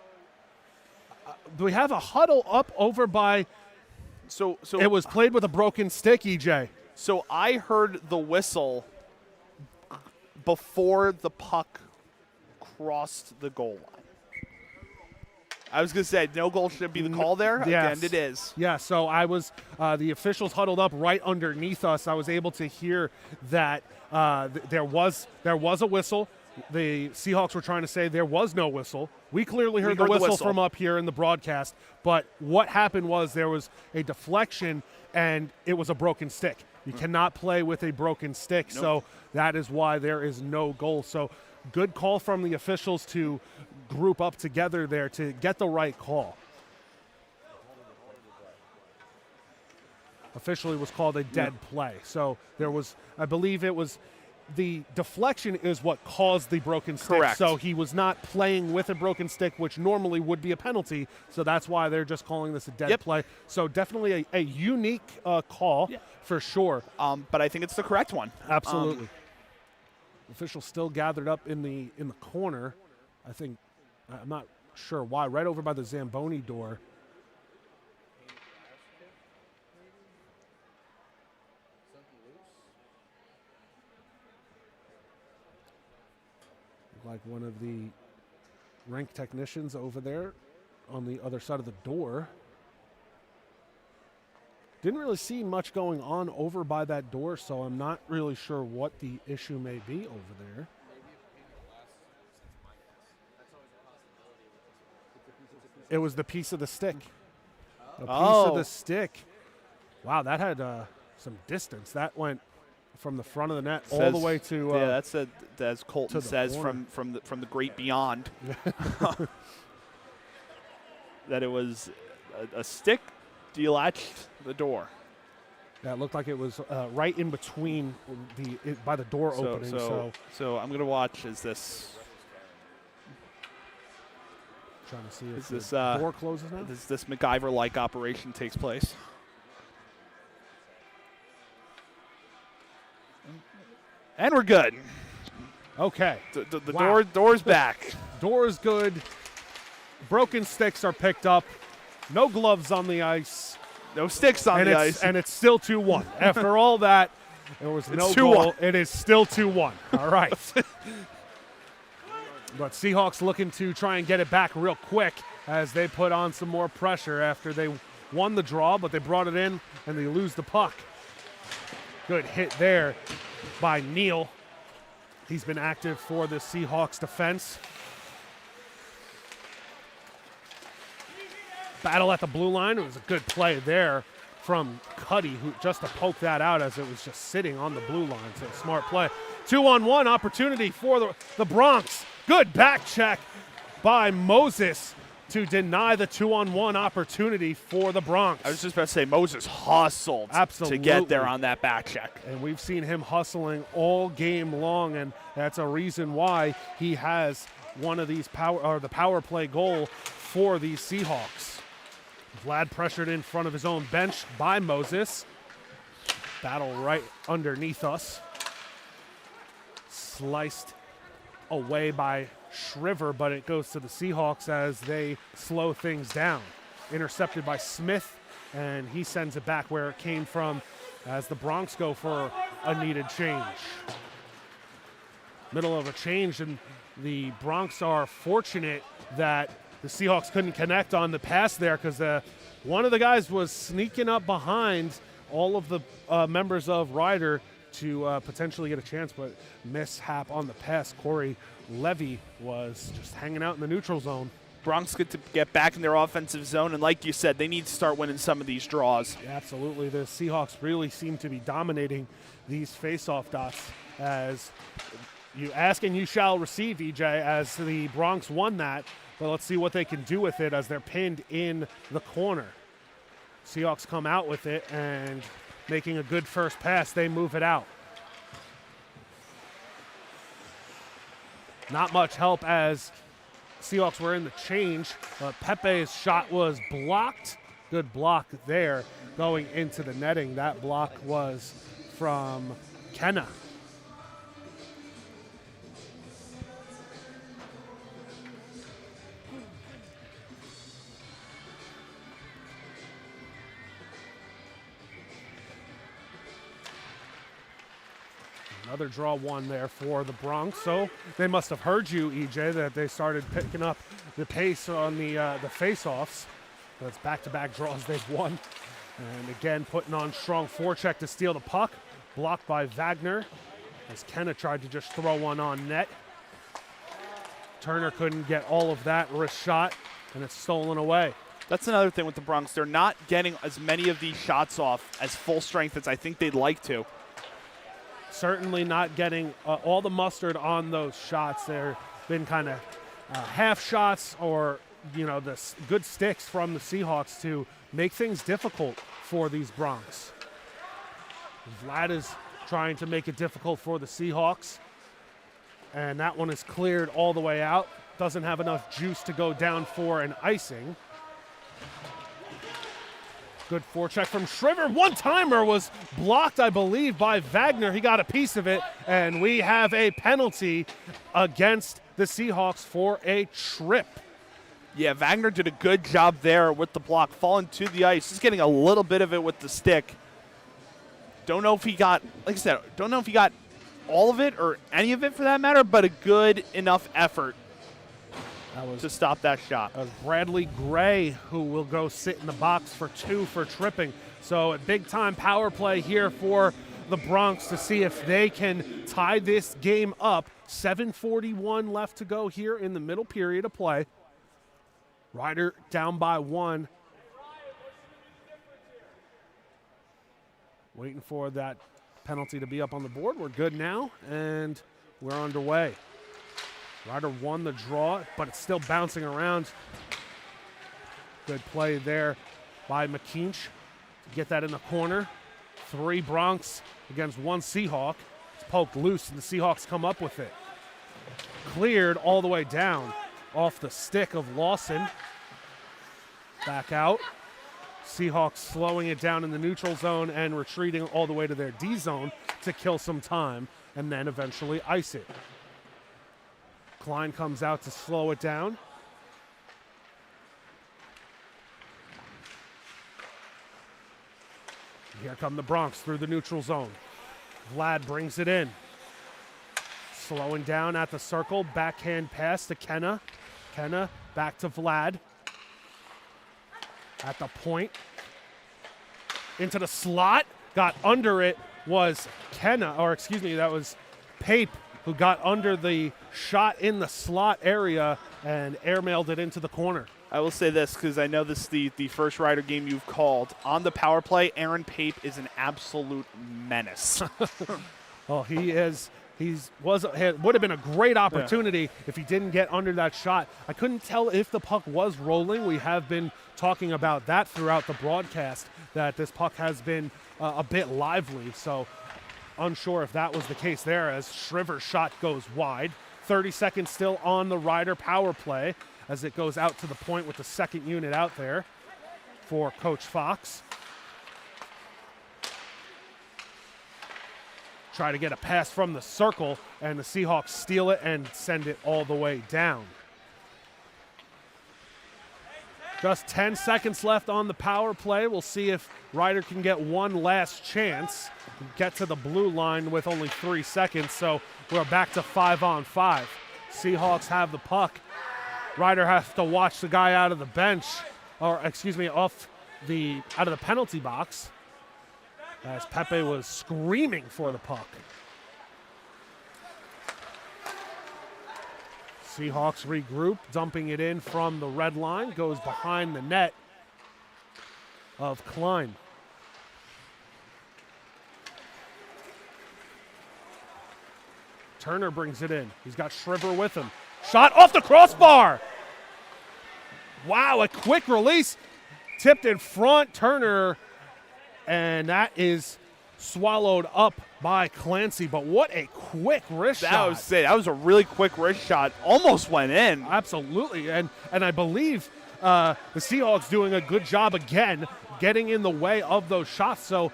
we have a huddle up over by – So it was played with a broken stick, EJ. So I heard the whistle before the puck crossed the goal line. I was going to say, no goal should be the call there. Yes. Again, it is. Yeah, so I was the officials huddled up right underneath us. I was able to hear that there was a whistle. The Seahawks were trying to say there was no whistle. We clearly heard the whistle from up here in the broadcast, but what happened was there was a deflection, and it was a broken stick. You cannot play with a broken stick, so that is why there is no goal. So good call from the officials to group up together there to get the right call. Officially was called a dead play. So there was, I believe it was, the deflection is what caused the broken stick. Correct. So he was not playing with a broken stick, which normally would be a penalty. So that's why they're just calling this a dead play. So definitely a unique call for sure. But I think it's the correct one. Absolutely. Officials still gathered up in the corner. I think, I'm not sure why, right over by the Zamboni door. Like one of the rink technicians over there on the other side of the door. Didn't really see much going on over by that door, so I'm not really sure what the issue may be over there. It was the piece of the stick. A piece of the stick. Wow, that had some distance. That went from the front of the net all the way to. Yeah, that's as Colton says corner. from the great beyond. That it was a stick delatched the door. Yeah, it looked like it was right in between by the door opening. So I'm gonna watch as this. Trying to see if this the door closes now. This MacGyver-like operation takes place. And we're good. Okay. The Wow. door's back. Door is good. Broken sticks are picked up. No gloves on the ice. No sticks on the ice. And it's still 2-1. After all that, there was no 2-1. goal. It is still 2-1. All right. But Seahawks looking to try and get it back real quick as they put on some more pressure after they won the draw, but they brought it in and they lose the puck. Good hit there by Neal. He's been active for the Seahawks defense. Battle at the blue line. It was a good play there from Cuddy, who just to poke that out as it was just sitting on the blue line. So smart play. 2-on-1 opportunity for the Bronx. Good back check by Moses to deny the 2-on-1 opportunity for the Bronx. I was just about to say Moses hustled Absolutely. to get there on that back check. And we've seen him hustling all game long, and that's a reason why he has one of these the power play goal for these Seahawks. Vlad pressured in front of his own bench by Moses. Battle right underneath us. Sliced away by Shriver, but it goes to the Seahawks as they slow things down. Intercepted by Smith, and he sends it back where it came from as the Bronx go for a needed change. Middle of a change, and the Bronx are fortunate that the Seahawks couldn't connect on the pass there because one of the guys was sneaking up behind all of the members of Ryder to potentially get a chance, but mishap on the pass. Corey Levy was just hanging out in the neutral zone. Bronx get to get back in their offensive zone, and like you said, they need to start winning some of these draws. Yeah, absolutely. The Seahawks really seem to be dominating these face-off dots as you ask and you shall receive, EJ, as the Bronx won that. But let's see what they can do with it as they're pinned in the corner. Seahawks come out with it and making a good first pass, they move it out. Not much help as Seahawks were in the change. Pepe's shot was blocked. Good block there going into the netting. That block was from Kenna. Another draw one there for the Bronx. So they must have heard you, EJ, that they started picking up the pace on the face-offs. That's back-to-back draws they've won. And again, putting on strong forecheck to steal the puck. Blocked by Wagner as Kenna tried to just throw one on net. Turner couldn't get all of that wrist shot, and it's stolen away. That's another thing with the Bronx. They're not getting as many of these shots off as full strength as I think they'd like to. Certainly not getting all the mustard on those shots. There been kind of half shots or, the good sticks from the Seahawks to make things difficult for these Bronx. Vlad is trying to make it difficult for the Seahawks. And that one is cleared all the way out. Doesn't have enough juice to go down for an icing. Good forecheck from Shriver. One-timer was blocked, I believe, by Wagner. He got a piece of it, and we have a penalty against the Seahawks for a trip. Yeah, Wagner did a good job there with the block, falling to the ice. He's getting a little bit of it with the stick. Don't know if he got, like I said, don't know if he got all of it or any of it for that matter, but a good enough effort to stop that shot. Bradley Gray, who will go sit in the box for 2 for tripping. So a big-time power play here for the Bronx to see if they can tie this game up. 7:41 left to go here in the middle period of play. Rider down by 1. Waiting for that penalty to be up on the board. We're good now, and we're underway. Rider won the draw, but it's still bouncing around. Good play there by McKeach to get that in the corner. 3 Bronx against 1 Seahawk. It's poked loose, and the Seahawks come up with it. Cleared all the way down off the stick of Lawson. Back out. Seahawks slowing it down in the neutral zone and retreating all the way to their D zone to kill some time and then eventually ice it. Klein comes out to slow it down. Here come the Bronx through the neutral zone. Vlad brings it in. Slowing down at the circle. Backhand pass to Kenna. Kenna back to Vlad. At the point. Into the slot. Got under it was Kenna, or excuse me, that was Pape, who got under the shot in the slot area and airmailed it into the corner. I will say this because I know this is the first Rider game you've called. On the power play, Aaron Pape is an absolute menace. Well, he is. Would have been a great opportunity if he didn't get under that shot. I couldn't tell if the puck was rolling. We have been talking about that throughout the broadcast, that this puck has been a bit lively. So unsure if that was the case there as Shriver's shot goes wide. 30 seconds still on the Rider power play as it goes out to the point with the second unit out there for Coach Fox. Try to get a pass from the circle, and the Seahawks steal it and send it all the way down. Just 10 seconds left on the power play. We'll see if Rider can get one last chance. Get to the blue line with only 3 seconds, so we're back to 5-on-5. Seahawks have the puck. Rider has to watch the guy out of the bench, or excuse me, out of the penalty box, as Pepe was screaming for the puck. Seahawks regroup, dumping it in from the red line, goes behind the net of Klein. Turner brings it in. He's got Shriver with him. Shot off the crossbar. Wow, a quick release. Tipped in front, Turner, and that is swallowed up by Clancy. But what a quick wrist shot. That was a really quick wrist shot. Almost went in. Absolutely, and I believe the Seahawks doing a good job again getting in the way of those shots. So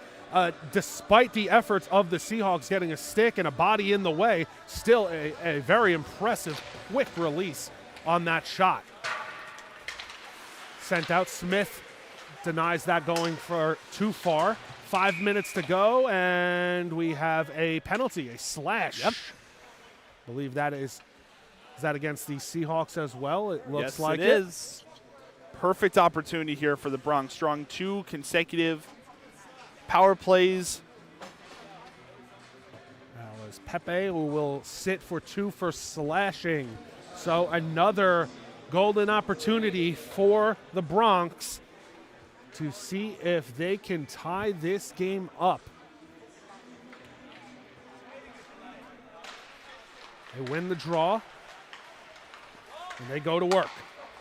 despite the efforts of the Seahawks getting a stick and a body in the way, still a very impressive quick release on that shot. Sent out. Smith denies that going for too far. 5 minutes to go, and we have a penalty, a slash. Yep. I believe that is that against the Seahawks as well? It looks like it is. Perfect opportunity here for the Bronx. Strong 2 consecutive power plays. Now is Pepe, who will sit for 2 for slashing. So another golden opportunity for the Bronx to see if they can tie this game up. They win the draw, and they go to work.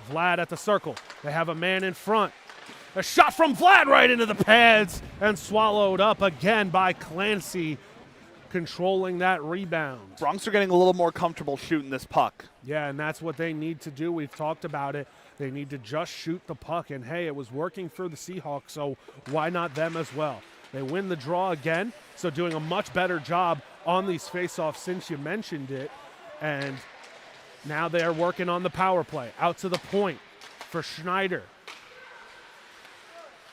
Vlad at the circle. They have a man in front. A shot from Vlad right into the pads and swallowed up again by Clancy, controlling that rebound. Bronx are getting a little more comfortable shooting this puck. Yeah, and that's what they need to do. We've talked about it. They need to just shoot the puck, and hey, it was working for the Seahawks, so why not them as well? They win the draw again, so doing a much better job on these faceoffs since you mentioned it, and now they're working on the power play. Out to the point for Schneider.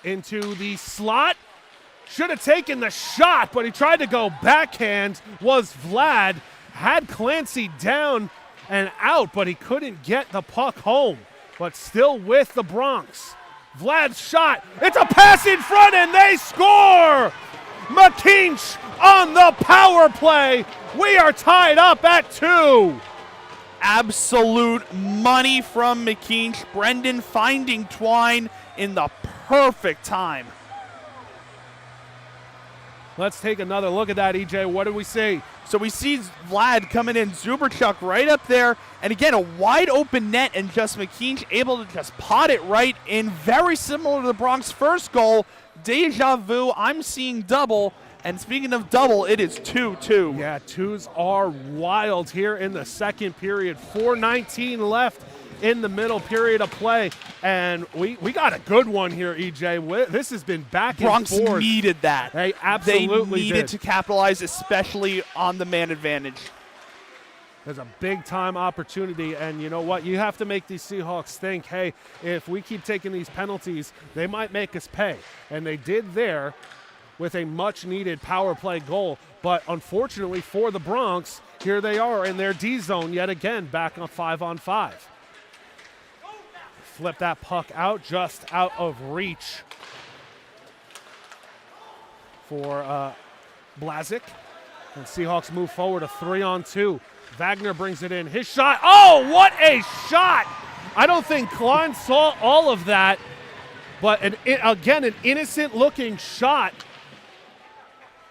Into the slot. Should have taken the shot, but he tried to go backhand. Was Vlad. Had Clancy down and out, but he couldn't get the puck home. But still with the Bronx. Vlad's shot. It's a pass in front, and they score! McKeach on the power play. We are tied up at 2. Absolute money from McKeach. Brendan finding Twine in the perfect time. Let's take another look at that, EJ. What do we see? So we see Vlad coming in, Zuberchuk right up there, and again, a wide open net, and just McKeach able to just pot it right in. Very similar to the Bronx first goal. Deja vu, I'm seeing double, and speaking of double, it is 2-2. Yeah, 2s are wild here in the second period. 4:19 left in the middle period of play, and we got a good one here, EJ. This has been back Bronx and forth. Needed that. They absolutely They needed to capitalize, especially on the man advantage. There's a big-time opportunity, and you know what? You have to make these Seahawks think, hey, if we keep taking these penalties, they might make us pay. And they did there with a much-needed power play goal. But unfortunately for the Bronx, here they are in their D zone yet again, back on 5-on-5. Flip that puck out, just out of reach for Blazik. And Seahawks move forward to 3-on-2. Wagner brings it in. His shot. Oh, what a shot! I don't think Klein saw all of that, but again, an innocent-looking shot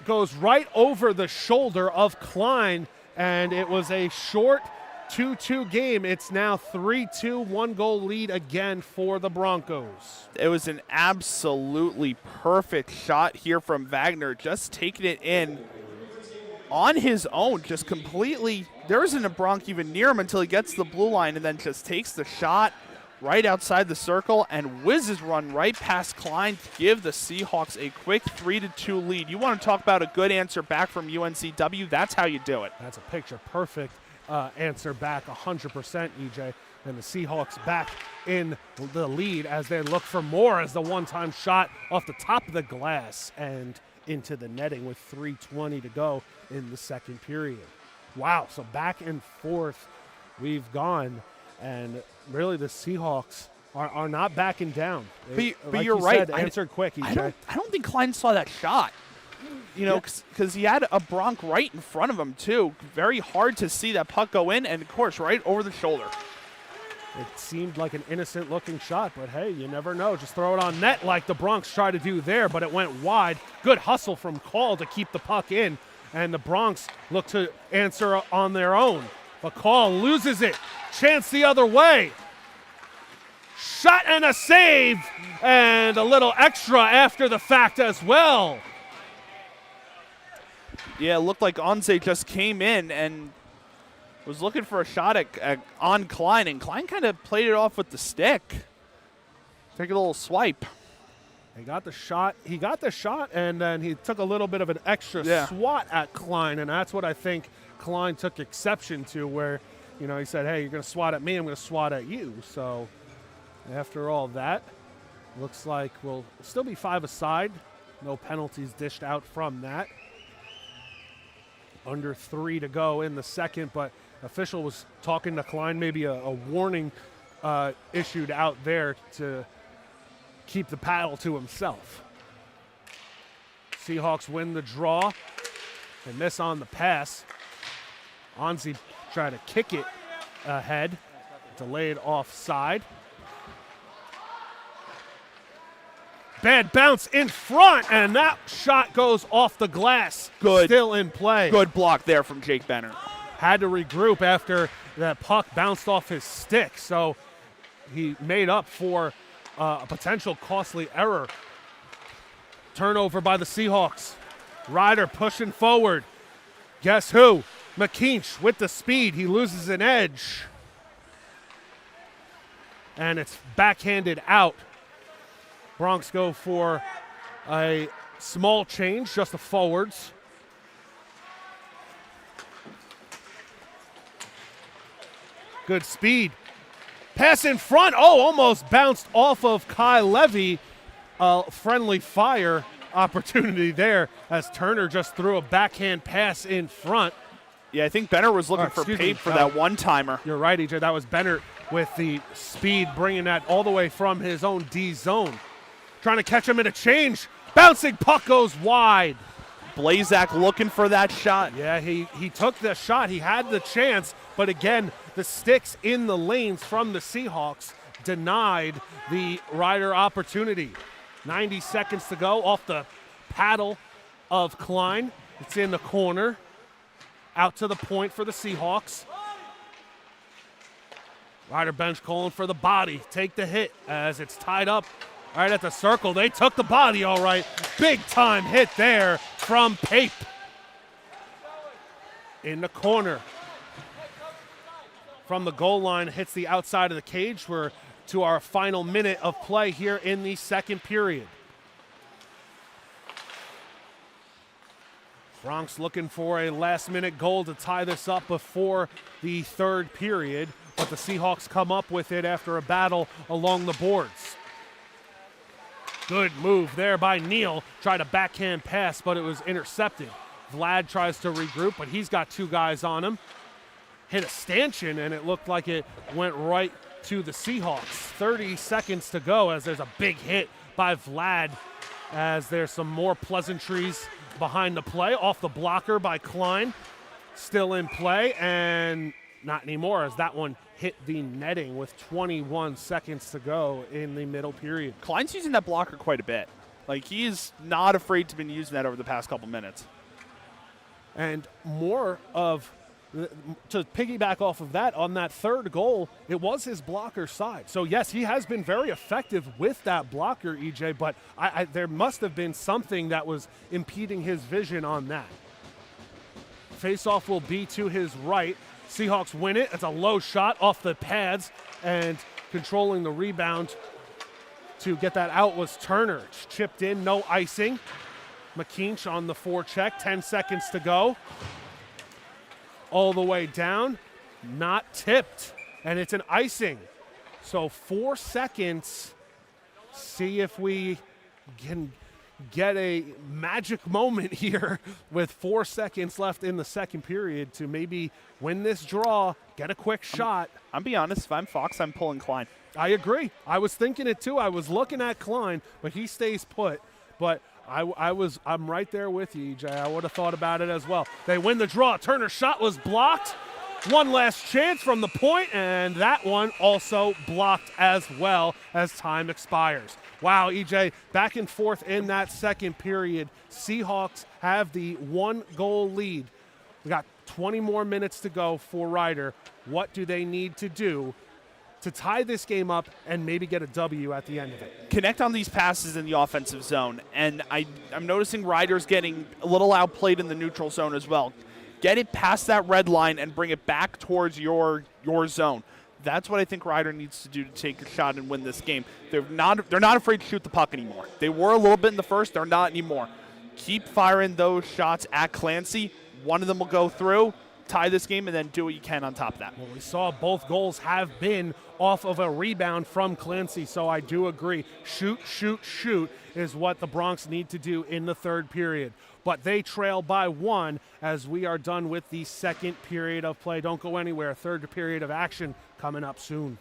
goes right over the shoulder of Klein, and it was a short 2-2 game. It's now 3-2, 1-goal lead again for the Broncos. It was an absolutely perfect shot here from Wagner, just taking it in on his own, just completely. There isn't a Bronc even near him until he gets to the blue line, and then just takes the shot right outside the circle and whizzes run right past Klein to give the Seahawks a quick 3-2 lead. You want to talk about a good answer back from UNCW? That's how you do it. That's a picture-perfect answer back, 100%, EJ. And the Seahawks back in the lead as they look for more as the one-time shot off the top of the glass and into the netting with 3:20 to go in the second period. Wow, so back and forth we've gone, and really the Seahawks are not backing down. But like you're right. Said, answered quick, EJ. I don't think Klein saw that shot. You know, because he had a Bronc right in front of him, too. Very hard to see that puck go in, and, of course, right over the shoulder. It seemed like an innocent-looking shot, but, hey, you never know. Just throw it on net like the Bronx tried to do there, but it went wide. Good hustle from Call to keep the puck in, and the Bronx look to answer on their own. But Call loses it. Chance the other way. Shot and a save, and a little extra after the fact as well. Yeah, it looked like Onze just came in and was looking for a shot on Klein, and Klein kind of played it off with the stick. Take a little swipe. He got the shot, and then he took a little bit of an extra swat at Klein, and that's what I think Klein took exception to, where, you know, he said, hey, you're going to swat at me, I'm going to swat at you. So after all that, looks like we'll still be 5 aside. No penalties dished out from that. Under 3 to go in the second, but official was talking to Klein, maybe a warning issued out there to keep the paddle to himself. Seahawks win the draw. They miss on the pass. Onze tried to kick it ahead, delayed offside. Bad bounce in front, and that shot goes off the glass. Good. Still in play. Good block there from Jake Benner. Had to regroup after that puck bounced off his stick, so he made up for a potential costly error. Turnover by the Seahawks. Ryder pushing forward. Guess who? McKeach with the speed. He loses an edge. And it's backhanded out. Bronx go for a small change, just the forwards. Good speed. Pass in front. Oh, almost bounced off of Kai Levy. Friendly fire opportunity there as Turner just threw a backhand pass in front. Yeah, I think Benner was looking for paid for that one-timer. You're right, EJ. That was Benner with the speed, bringing that all the way from his own D zone. Trying to catch him in a change. Bouncing puck goes wide. Blazak looking for that shot. Yeah, he took the shot. He had the chance, but again, the sticks in the lanes from the Seahawks denied the Rider opportunity. 90 seconds to go off the paddle of Klein. It's in the corner. Out to the point for the Seahawks. Rider bench calling for the body. Take the hit as it's tied up right at the circle. They took the body all right. Big time hit there from Pape. In the corner. From the goal line, hits the outside of the cage. We're to our final minute of play here in the second period. Bronx looking for a last-minute goal to tie this up before the third period, but the Seahawks come up with it after a battle along the boards. Good move there by Neal. Tried a backhand pass, but it was intercepted. Vlad tries to regroup, but he's got two guys on him. Hit a stanchion, and it looked like it went right to the Seahawks. 30 seconds to go as there's a big hit by Vlad as there's some more pleasantries behind the play. Off the blocker by Klein. Still in play, and not anymore as that one hit the netting with 21 seconds to go in the middle period. Klein's using that blocker quite a bit. Like, he's not afraid to be using that over the past couple minutes. And more of, to piggyback off of that, on that third goal, it was his blocker side. So, yes, he has been very effective with that blocker, EJ, but there must have been something that was impeding his vision on that. Faceoff will be to his right. Seahawks win it. It's a low shot off the pads, and controlling the rebound to get that out was Turner. It's chipped in, no icing. McKeach on the forecheck, 10 seconds to go. All the way down, not tipped, and it's an icing. So 4 seconds. See if we can get a magic moment here with 4 seconds left in the second period to maybe win this draw, get a quick shot. I'm be honest, if I'm Fox, I'm pulling Klein. I agree. I was thinking it too. I was looking at Klein, but he stays put. But I'm right there with you, EJ. I would have thought about it as well. They win the draw. Turner's shot was blocked. One last chance from the point, and that one also blocked as well as time expires. Wow, EJ, back and forth in that second period. Seahawks have the 1-goal lead. We got 20 more minutes to go for Rider. What do they need to do to tie this game up and maybe get a W at the end of it? Connect on these passes in the offensive zone, and I'm noticing Rider's getting a little outplayed in the neutral zone as well. Get it past that red line and bring it back towards your zone. That's what I think Rider needs to do to take a shot and win this game. They're not afraid to shoot the puck anymore. They were a little bit in the first. They're not anymore. Keep firing those shots at Clancy. One of them will go through, tie this game, and then do what you can on top of that. Well, we saw both goals have been off of a rebound from Clancy, so I do agree. Shoot, shoot, shoot is what the Bronx need to do in the third period. But they trail by 1 as we are done with the second period of play. Don't go anywhere. Third period of action coming up soon.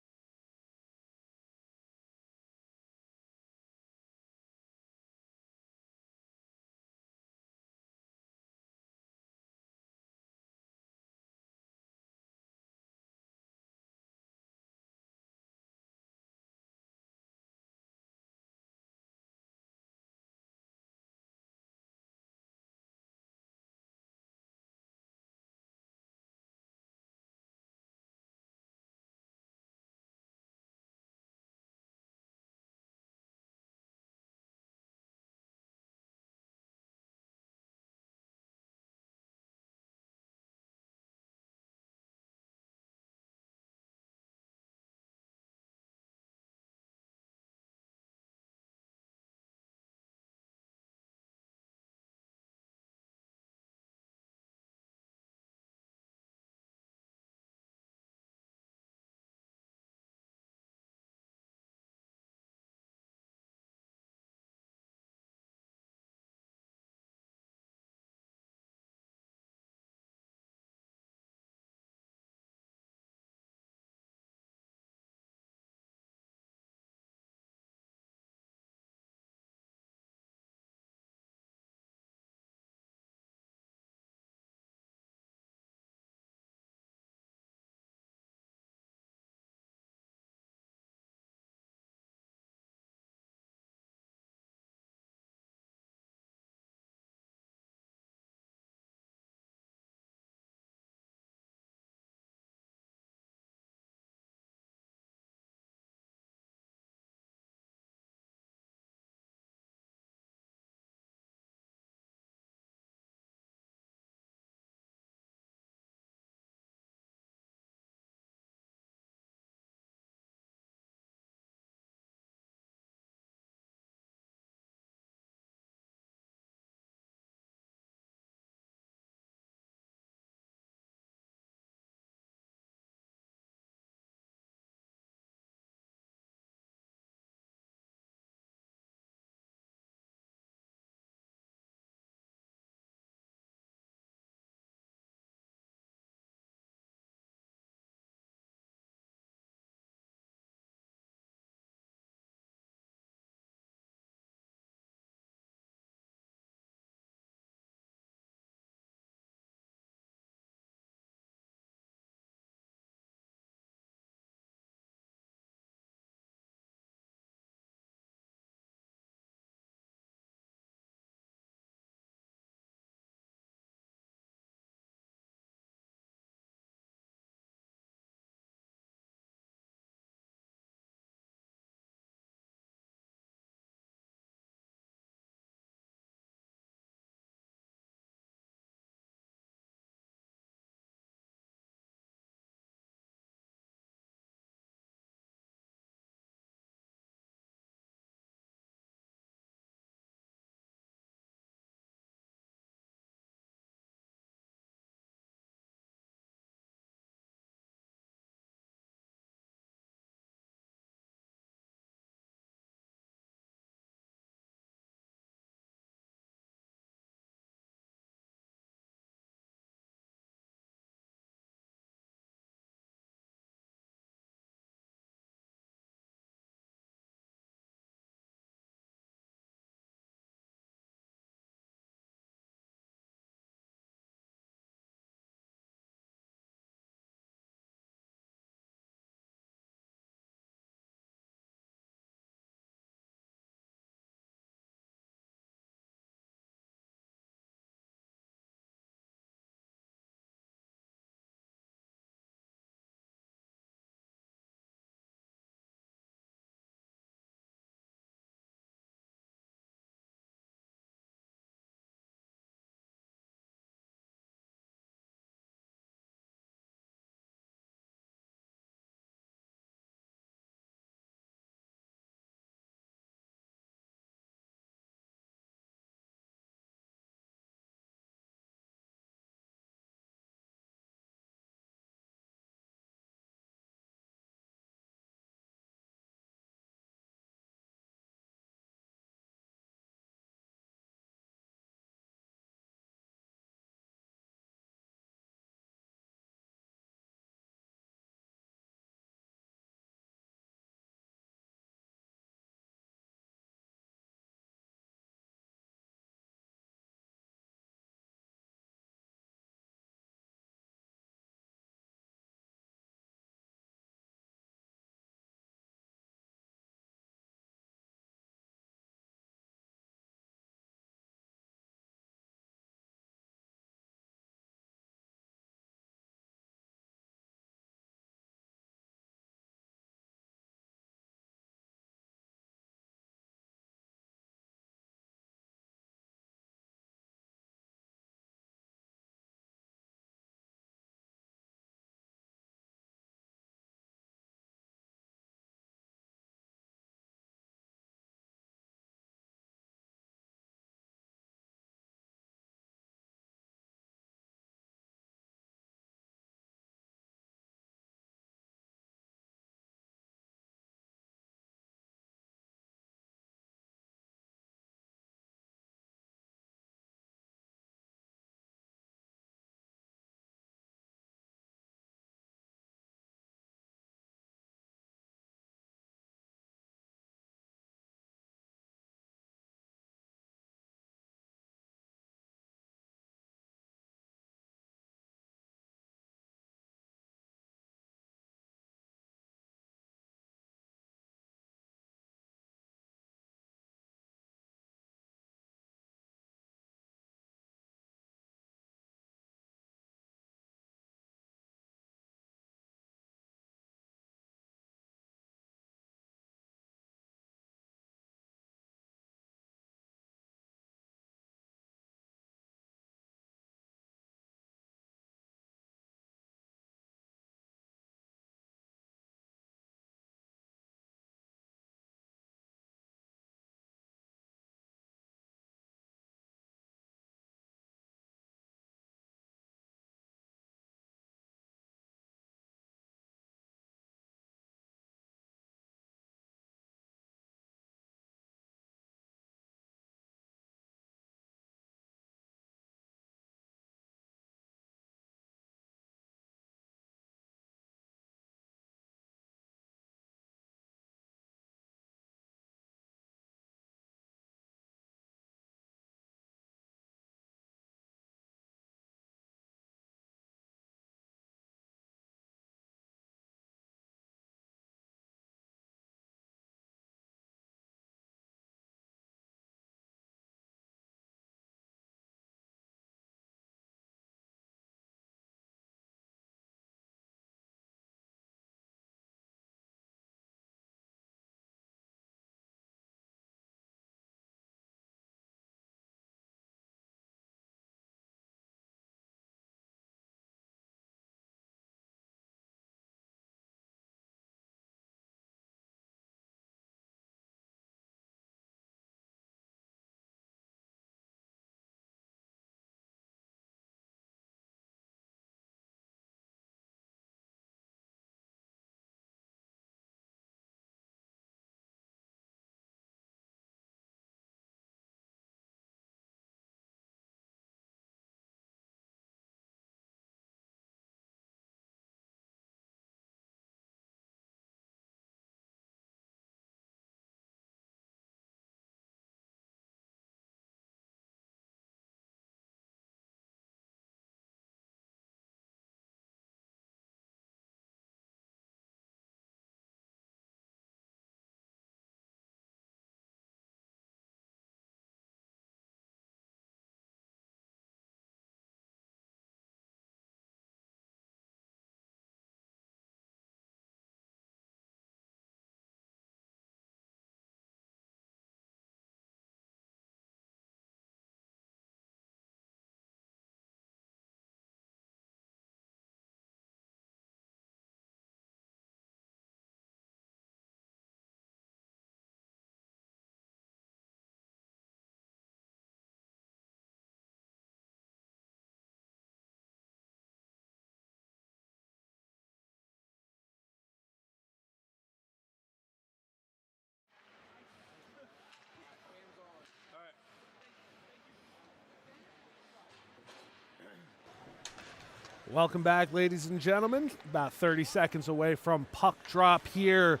Welcome back, ladies and gentlemen. About 30 seconds away from puck drop here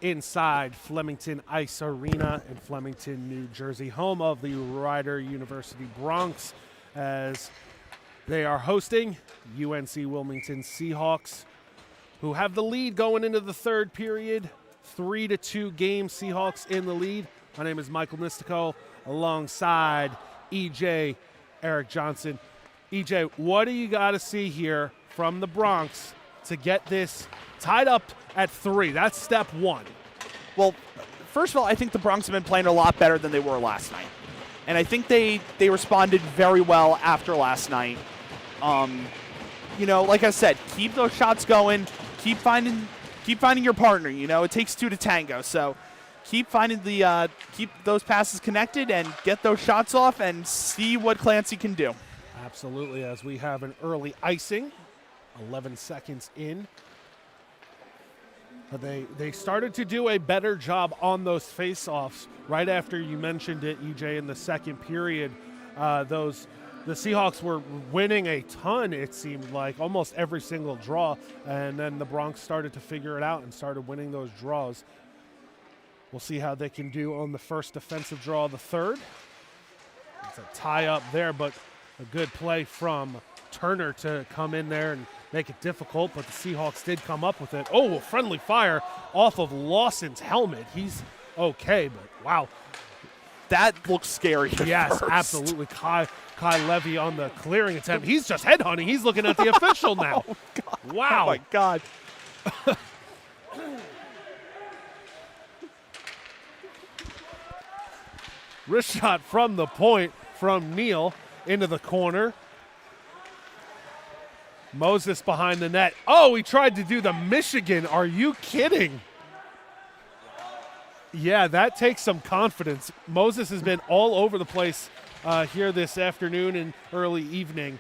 inside Flemington Ice Arena in Flemington, New Jersey, home of the Rider University Bronx, as they are hosting UNC Wilmington Seahawks, who have the lead going into the third period. 3-2 game, Seahawks in the lead. My name is Michael Nistico, alongside EJ, Eric Johnson. EJ, what do you got to see here from the Bronx to get this tied up at 3? That's step one. Well, first of all, I think the Bronx have been playing a lot better than they were last night. And I think they responded very well after last night. Like I said, keep those shots going. Keep finding your partner. It takes two to tango. So keep those passes connected and get those shots off and see what Clancy can do. Absolutely, as we have an early icing, 11 seconds in. But they started to do a better job on those face-offs right after you mentioned it, EJ, in the second period. The Seahawks were winning a ton, it seemed like, almost every single draw, and then the Bronx started to figure it out and started winning those draws. We'll see how they can do on the first defensive draw of the third. It's a tie-up there, but a good play from Turner to come in there and make it difficult, but the Seahawks did come up with it. Oh, a friendly fire off of Lawson's helmet. He's okay, but wow. That looks scary. Yes, first. Absolutely. Kai Levy on the clearing attempt. He's just headhunting. He's looking at the official now. Oh, God. Wow. Oh, my God. Wrist shot from the point from Neal into the corner. Moses behind the net. Oh, he tried to do the Michigan. Are you kidding? Yeah, that takes some confidence. Moses has been all over the place here this afternoon and early evening.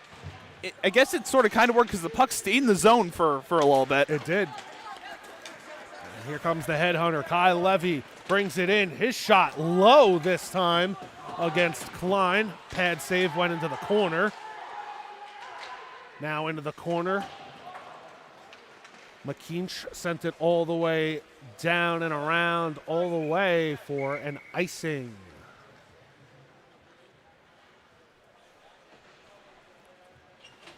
I guess it sort of kind of worked because the puck stayed in the zone for a little bit. It did. And here comes the headhunter. Kai Levy brings it in. His shot low this time against Klein. Pad save went into the corner. Now into the corner. McKeach sent it all the way down and around, all the way for an icing.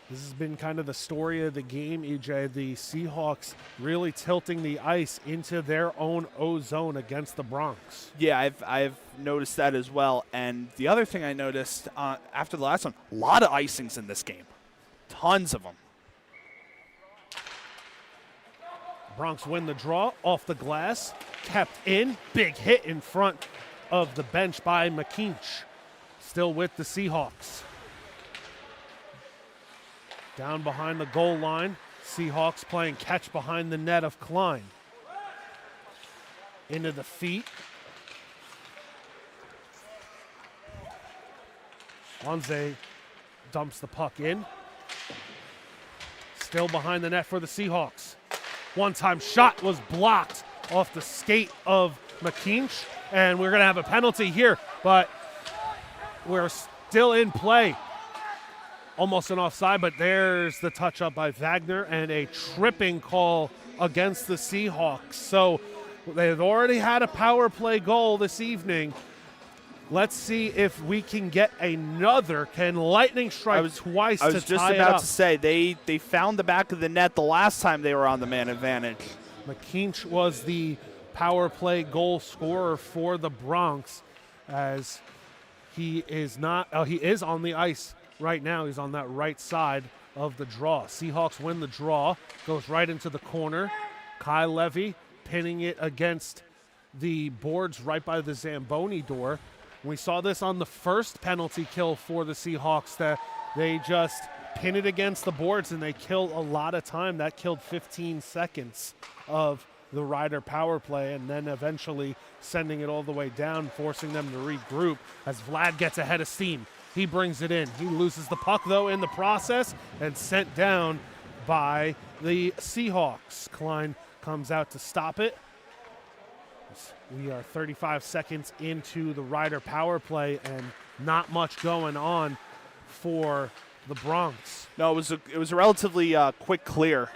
This has been kind of the story of the game, EJ. The Seahawks really tilting the ice into their own O-zone against the Bronx. Yeah, I've noticed that as well. And the other thing I noticed after the last one, a lot of icings in this game. Tons of them. Bronx win the draw off the glass, kept in, big hit in front of the bench by McKeach. Still with the Seahawks. Down behind the goal line, Seahawks playing catch behind the net of Klein. Into the feet. Onze dumps the puck in. Still behind the net for the Seahawks. One-time shot was blocked off the skate of McKeach, and we're going to have a penalty here, but we're still in play. Almost an offside, but there's the touch-up by Wagner and a tripping call against the Seahawks. So they've already had a power play goal this evening. Let's see if we can get another. Can Lightning strike twice to tie it up? I was just about to say, they found the back of the net the last time they were on the man advantage. McKeach was the power play goal scorer for the Bronx, as he is on the ice right now. He's on that right side of the draw. Seahawks win the draw, goes right into the corner. Kai Levy pinning it against the boards right by the Zamboni door. We saw this on the first penalty kill for the Seahawks, that they just pin it against the boards and they kill a lot of time. That killed 15 seconds of the Rider power play, and then eventually sending it all the way down, forcing them to regroup as Vlad gets ahead of steam. He brings it in. He loses the puck, though, in the process, and sent down by the Seahawks. Klein comes out to stop it. We are 35 seconds into the Rider power play, and not much going on for the Bronx. No, it was a relatively quick clear.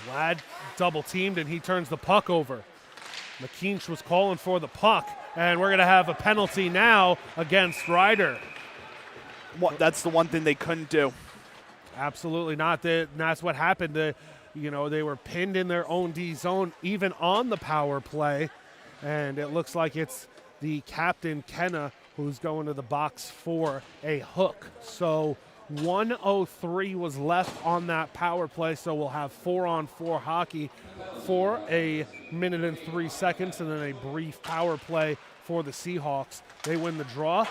Vlad double teamed, and he turns the puck over. McKeach was calling for the puck, and we're going to have a penalty now against Ryder. That's the one thing they couldn't do. Absolutely not. That's what happened. They were pinned in their own D zone, even on the power play, and it looks like it's the captain, Kenna, who's going to the box for a hook. So 1:03 was left on that power play, so we'll have 4-on-4 hockey for a minute and 3 seconds, and then a brief power play for the Seahawks. They win the draw.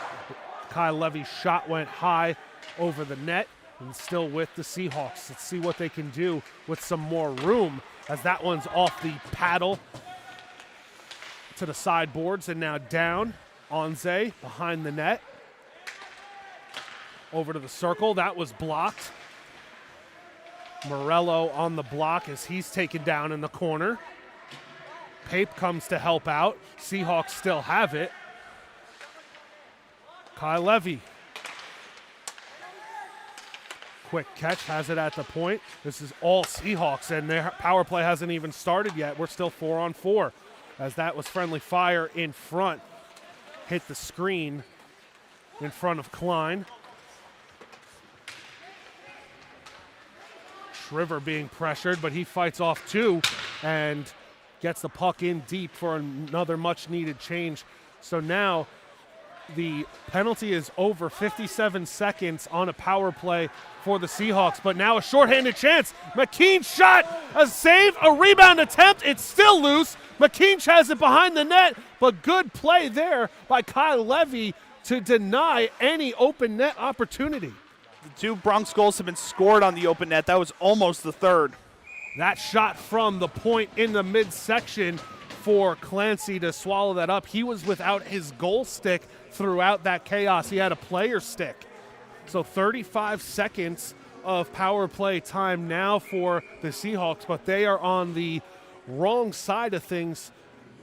Kyle Levy's shot went high over the net, and still with the Seahawks. Let's see what they can do with some more room, as that one's off the paddle to the sideboards, and now down. Onze behind the net. Over to the circle. That was blocked. Morello on the block as he's taken down in the corner. Pape comes to help out. Seahawks still have it. Kyle Levy. Quick catch, has it at the point. This is all Seahawks, and their power play hasn't even started yet. We're still 4-on-4, as that was friendly fire in front. Hit the screen in front of Klein. Shriver being pressured, but he fights off two and gets the puck in deep for another much-needed change. So now the penalty is over. 57 seconds on a power play for the Seahawks, but now a shorthanded chance. McKeach shot, a save, a rebound attempt. It's still loose. McKeach has it behind the net, but good play there by Kyle Levy to deny any open net opportunity. The two Bronx goals have been scored on the open net. That was almost the third. That shot from the point in the midsection for Clancy to swallow that up. He was without his goal stick throughout that chaos. He had a player stick. So 35 seconds of power play time now for the Seahawks, but they are on the wrong side of things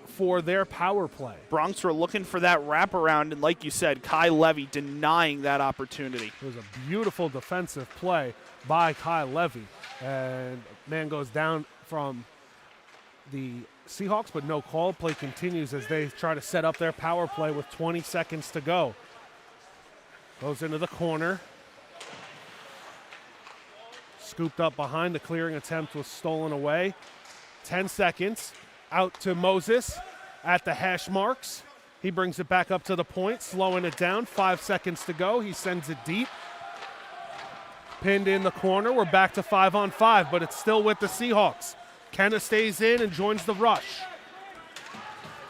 for their power play. Bronx were looking for that wraparound, and like you said, Kyle Levy denying that opportunity. It was a beautiful defensive play by Kyle Levy. And man goes down from the Seahawks, but no call. Play continues as they try to set up their power play with 20 seconds to go. Goes into the corner. Scooped up behind. The clearing attempt was stolen away. 10 seconds. Out to Moses at the hash marks. He brings it back up to the point, slowing it down. 5 seconds to go. He sends it deep. Pinned in the corner. We're back to 5-on-5, but it's still with the Seahawks. Kenna stays in and joins the rush.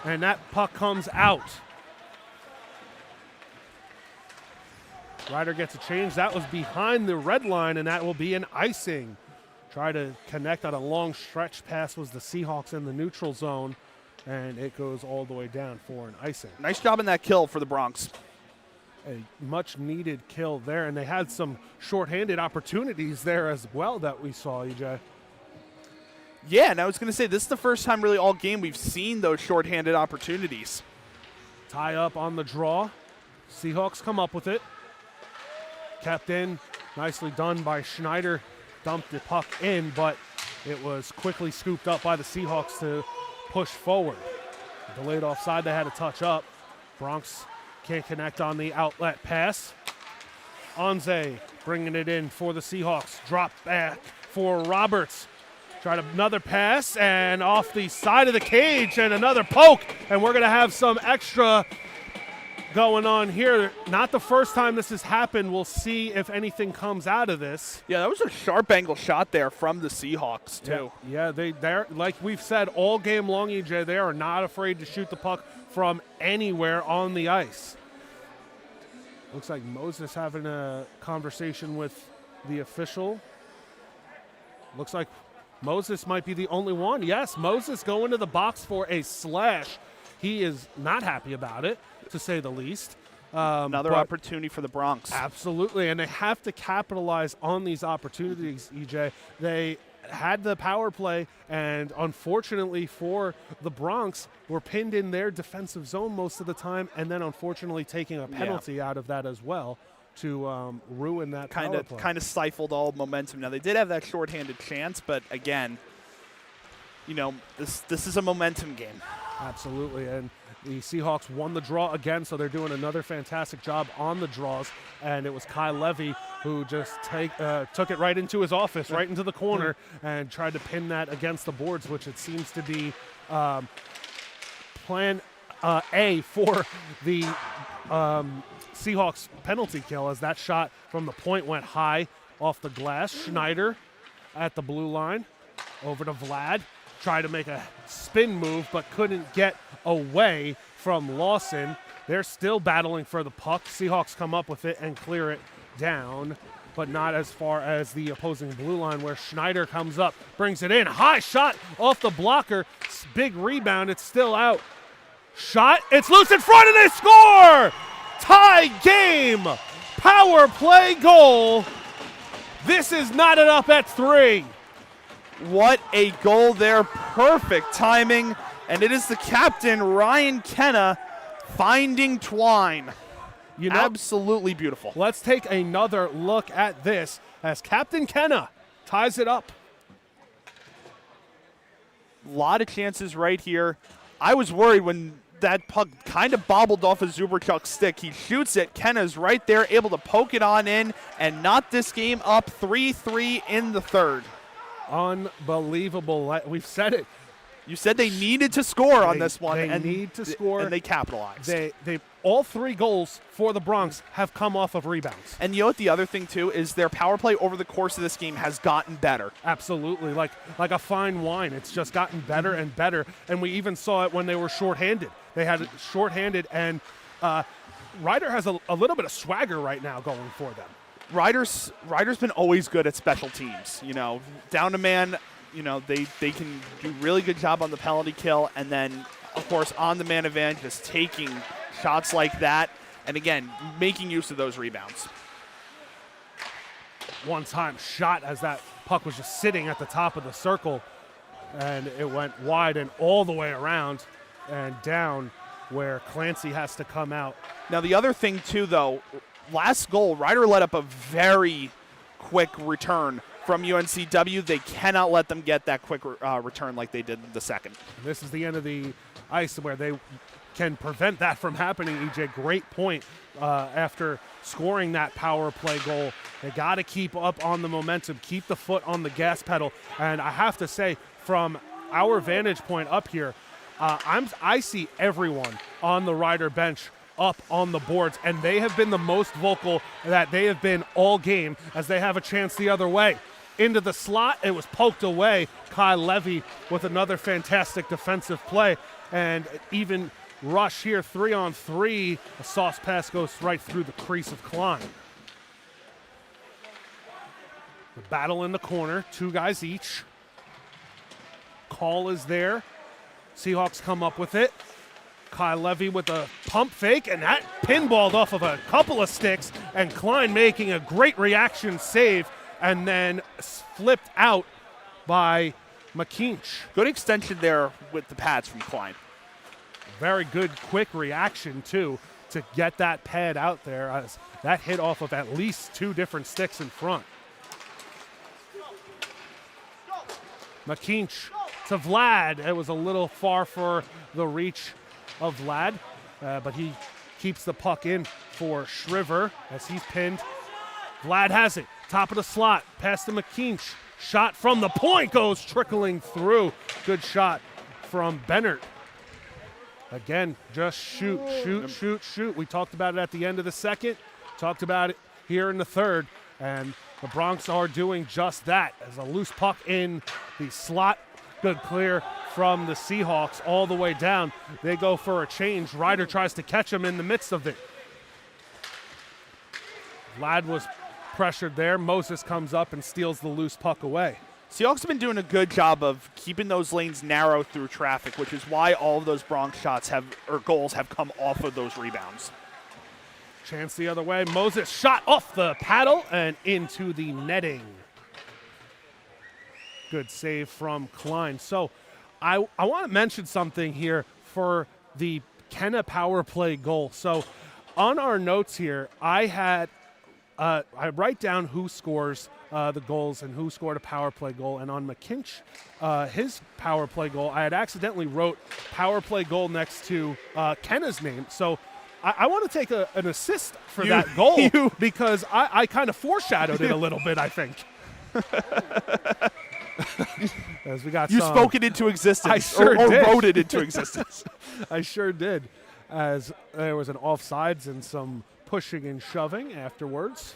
And that puck comes out. Ryder gets a change. That was behind the red line, and that will be an icing. Try to connect on a long stretch pass was the Seahawks in the neutral zone, and it goes all the way down for an icing. Nice job in that kill for the Bronx. A much-needed kill there, and they had some shorthanded opportunities there as well that we saw, EJ. Yeah, and I was going to say, this is the first time really all game we've seen those shorthanded opportunities. Tie up on the draw. Seahawks come up with it. Kept in. Nicely done by Schneider. Dumped the puck in, but it was quickly scooped up by the Seahawks to push forward. Delayed offside, they had to touch up. Bronx can't connect on the outlet pass. Onze bringing it in for the Seahawks. Drop back for Roberts. Tried another pass, and off the side of the cage, and another poke. And we're going to have some extra going on here. Not the first time this has happened. We'll see if anything comes out of this. Yeah, that was a sharp angle shot there from the Seahawks, too. Yeah, they're like we've said all game long, EJ, they are not afraid to shoot the puck from anywhere on the ice. Looks like Moses having a conversation with the official. Looks like Moses might be the only one. Yes, Moses going to the box for a slash. He is not happy about it, to say the least. Another opportunity for the Bronx. Absolutely, and they have to capitalize on these opportunities, EJ. They had the power play, and unfortunately for the Bronx, were pinned in their defensive zone most of the time, and then unfortunately taking a penalty out of that as well to ruin that power play. Kind of stifled all momentum. Now, they did have that shorthanded chance, but again, you know, this is a momentum game. Absolutely, and the Seahawks won the draw again, so they're doing another fantastic job on the draws. And it was Kai Levy who just took it right into his office, right into the corner, and tried to pin that against the boards, which it seems to be plan A for the Seahawks penalty kill, as that shot from the point went high off the glass. Schneider at the blue line, over to Vlad. Tried to make a spin move, but couldn't get away from Lawson. They're still battling for the puck. Seahawks come up with it and clear it down, but not as far as the opposing blue line, where Schneider comes up, brings it in. High shot off the blocker. Big rebound. It's still out. Shot. It's loose in front, and they score! Tie game. Power play goal. This is knotted up at 3. What a goal there. Perfect timing. And it is the captain, Ryan Kenna, finding Twine. You know, absolutely beautiful. Let's take another look at this as Captain Kenna ties it up. A lot of chances right here. I was worried when that puck kind of bobbled off of Zuberchuk's stick. He shoots it. Kenna's right there, able to poke it on in and knot this game up 3-3 in the third. Unbelievable. We've said it. You said they needed to score on this one. They need to score. And they capitalized. They all 3 goals for the Bronx have come off of rebounds. And you know what the other thing, too, is their power play over the course of this game has gotten better. Absolutely. Like a fine wine. It's just gotten better and better. And we even saw it when they were shorthanded. They had it shorthanded, and Ryder has a little bit of swagger right now going for them. Ryder's been always good at special teams. You know, down to man, you know, they can do a really good job on the penalty kill, and then, of course, on the man advantage, just taking shots like that, and again, making use of those rebounds. One-time shot as that puck was just sitting at the top of the circle, and it went wide and all the way around and down, where Clancy has to come out. Now, the other thing, too, though, last goal, Ryder let up a very quick return from UNCW. They cannot let them get that quick return like they did the second. This is the end of the ice where they can prevent that from happening, EJ. Great point after scoring that power play goal. They got to keep up on the momentum, keep the foot on the gas pedal. And I have to say, from our vantage point up here, I see everyone on the Ryder bench up on the boards, and they have been the most vocal that they have been all game as they have a chance the other way. Into the slot, it was poked away. Kai Levy with another fantastic defensive play, and even rush here 3-on-3. A sauce pass goes right through the crease of Klein. The battle in the corner, 2 guys each. Call is there. Seahawks come up with it. Kai Levy with a pump fake, and that pinballed off of a couple of sticks, and Klein making a great reaction save, and then flipped out by McKeach. Good extension there with the pads from Klein. Very good quick reaction, too, to get that pad out there, as that hit off of at least 2 different sticks in front. McKeach to Vlad. It was a little far for the reach of Vlad, but he keeps the puck in for Shriver as he's pinned. Vlad has it, top of the slot, pass to McKeach. Shot from the point goes trickling through. Good shot from Bennett. Again, just shoot. We talked about it at the end of the second, talked about it here in the third, and the Bronx are doing just that as a loose puck in the slot. Good clear from the Seahawks all the way down. They go for a change. Ryder tries to catch him in the midst of it. Vlad was pressured there. Moses comes up and steals the loose puck away. Seahawks have been doing a good job of keeping those lanes narrow through traffic, which is why all of those Bronx shots goals have come off of those rebounds. Chance the other way. Moses shot off the paddle and into the netting. Good save from Klein. So I want to mention something here for the Kenna power play goal. So on our notes here, I write down who scores the goals and who scored a power play goal. And on McKinch, his power play goal, I had accidentally wrote power play goal next to Kenna's name. So I want to take an assist for that goal because I kind of foreshadowed it a little bit, I think. As we got you spoke it into existence. I sure or did. wrote it into existence. I sure did. As there was an offsides and some pushing and shoving afterwards.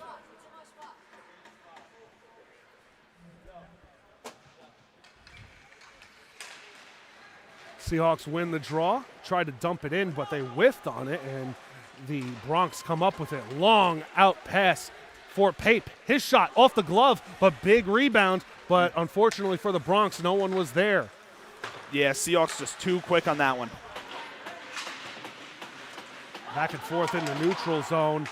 Seahawks win the draw, tried to dump it in, but they whiffed on it, and the Bronx come up with it. Long out pass for Pape. His shot off the glove, but big rebound. But unfortunately for the Bronx, no one was there. Yeah, Seahawks just too quick on that one. Back and forth in the neutral zone.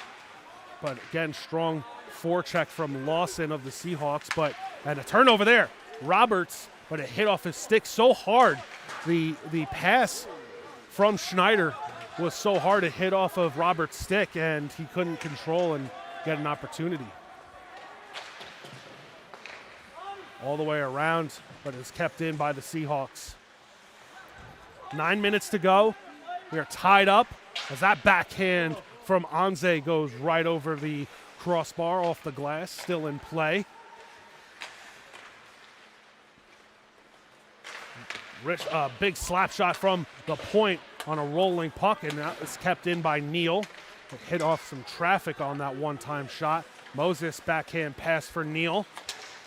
But again, strong forecheck from Lawson of the Seahawks. And a turnover there. Roberts, but it hit off his stick so hard. The pass from Schneider was so hard it hit off of Roberts' stick, and he couldn't control and get an opportunity. All the way around, but it's kept in by the Seahawks. 9 minutes to go. We are tied up as that backhand from Anze goes right over the crossbar off the glass, still in play. Rich, big slap shot from the point on a rolling puck, and that was kept in by Neal. It hit off some traffic on that one-time shot. Moses backhand pass for Neal.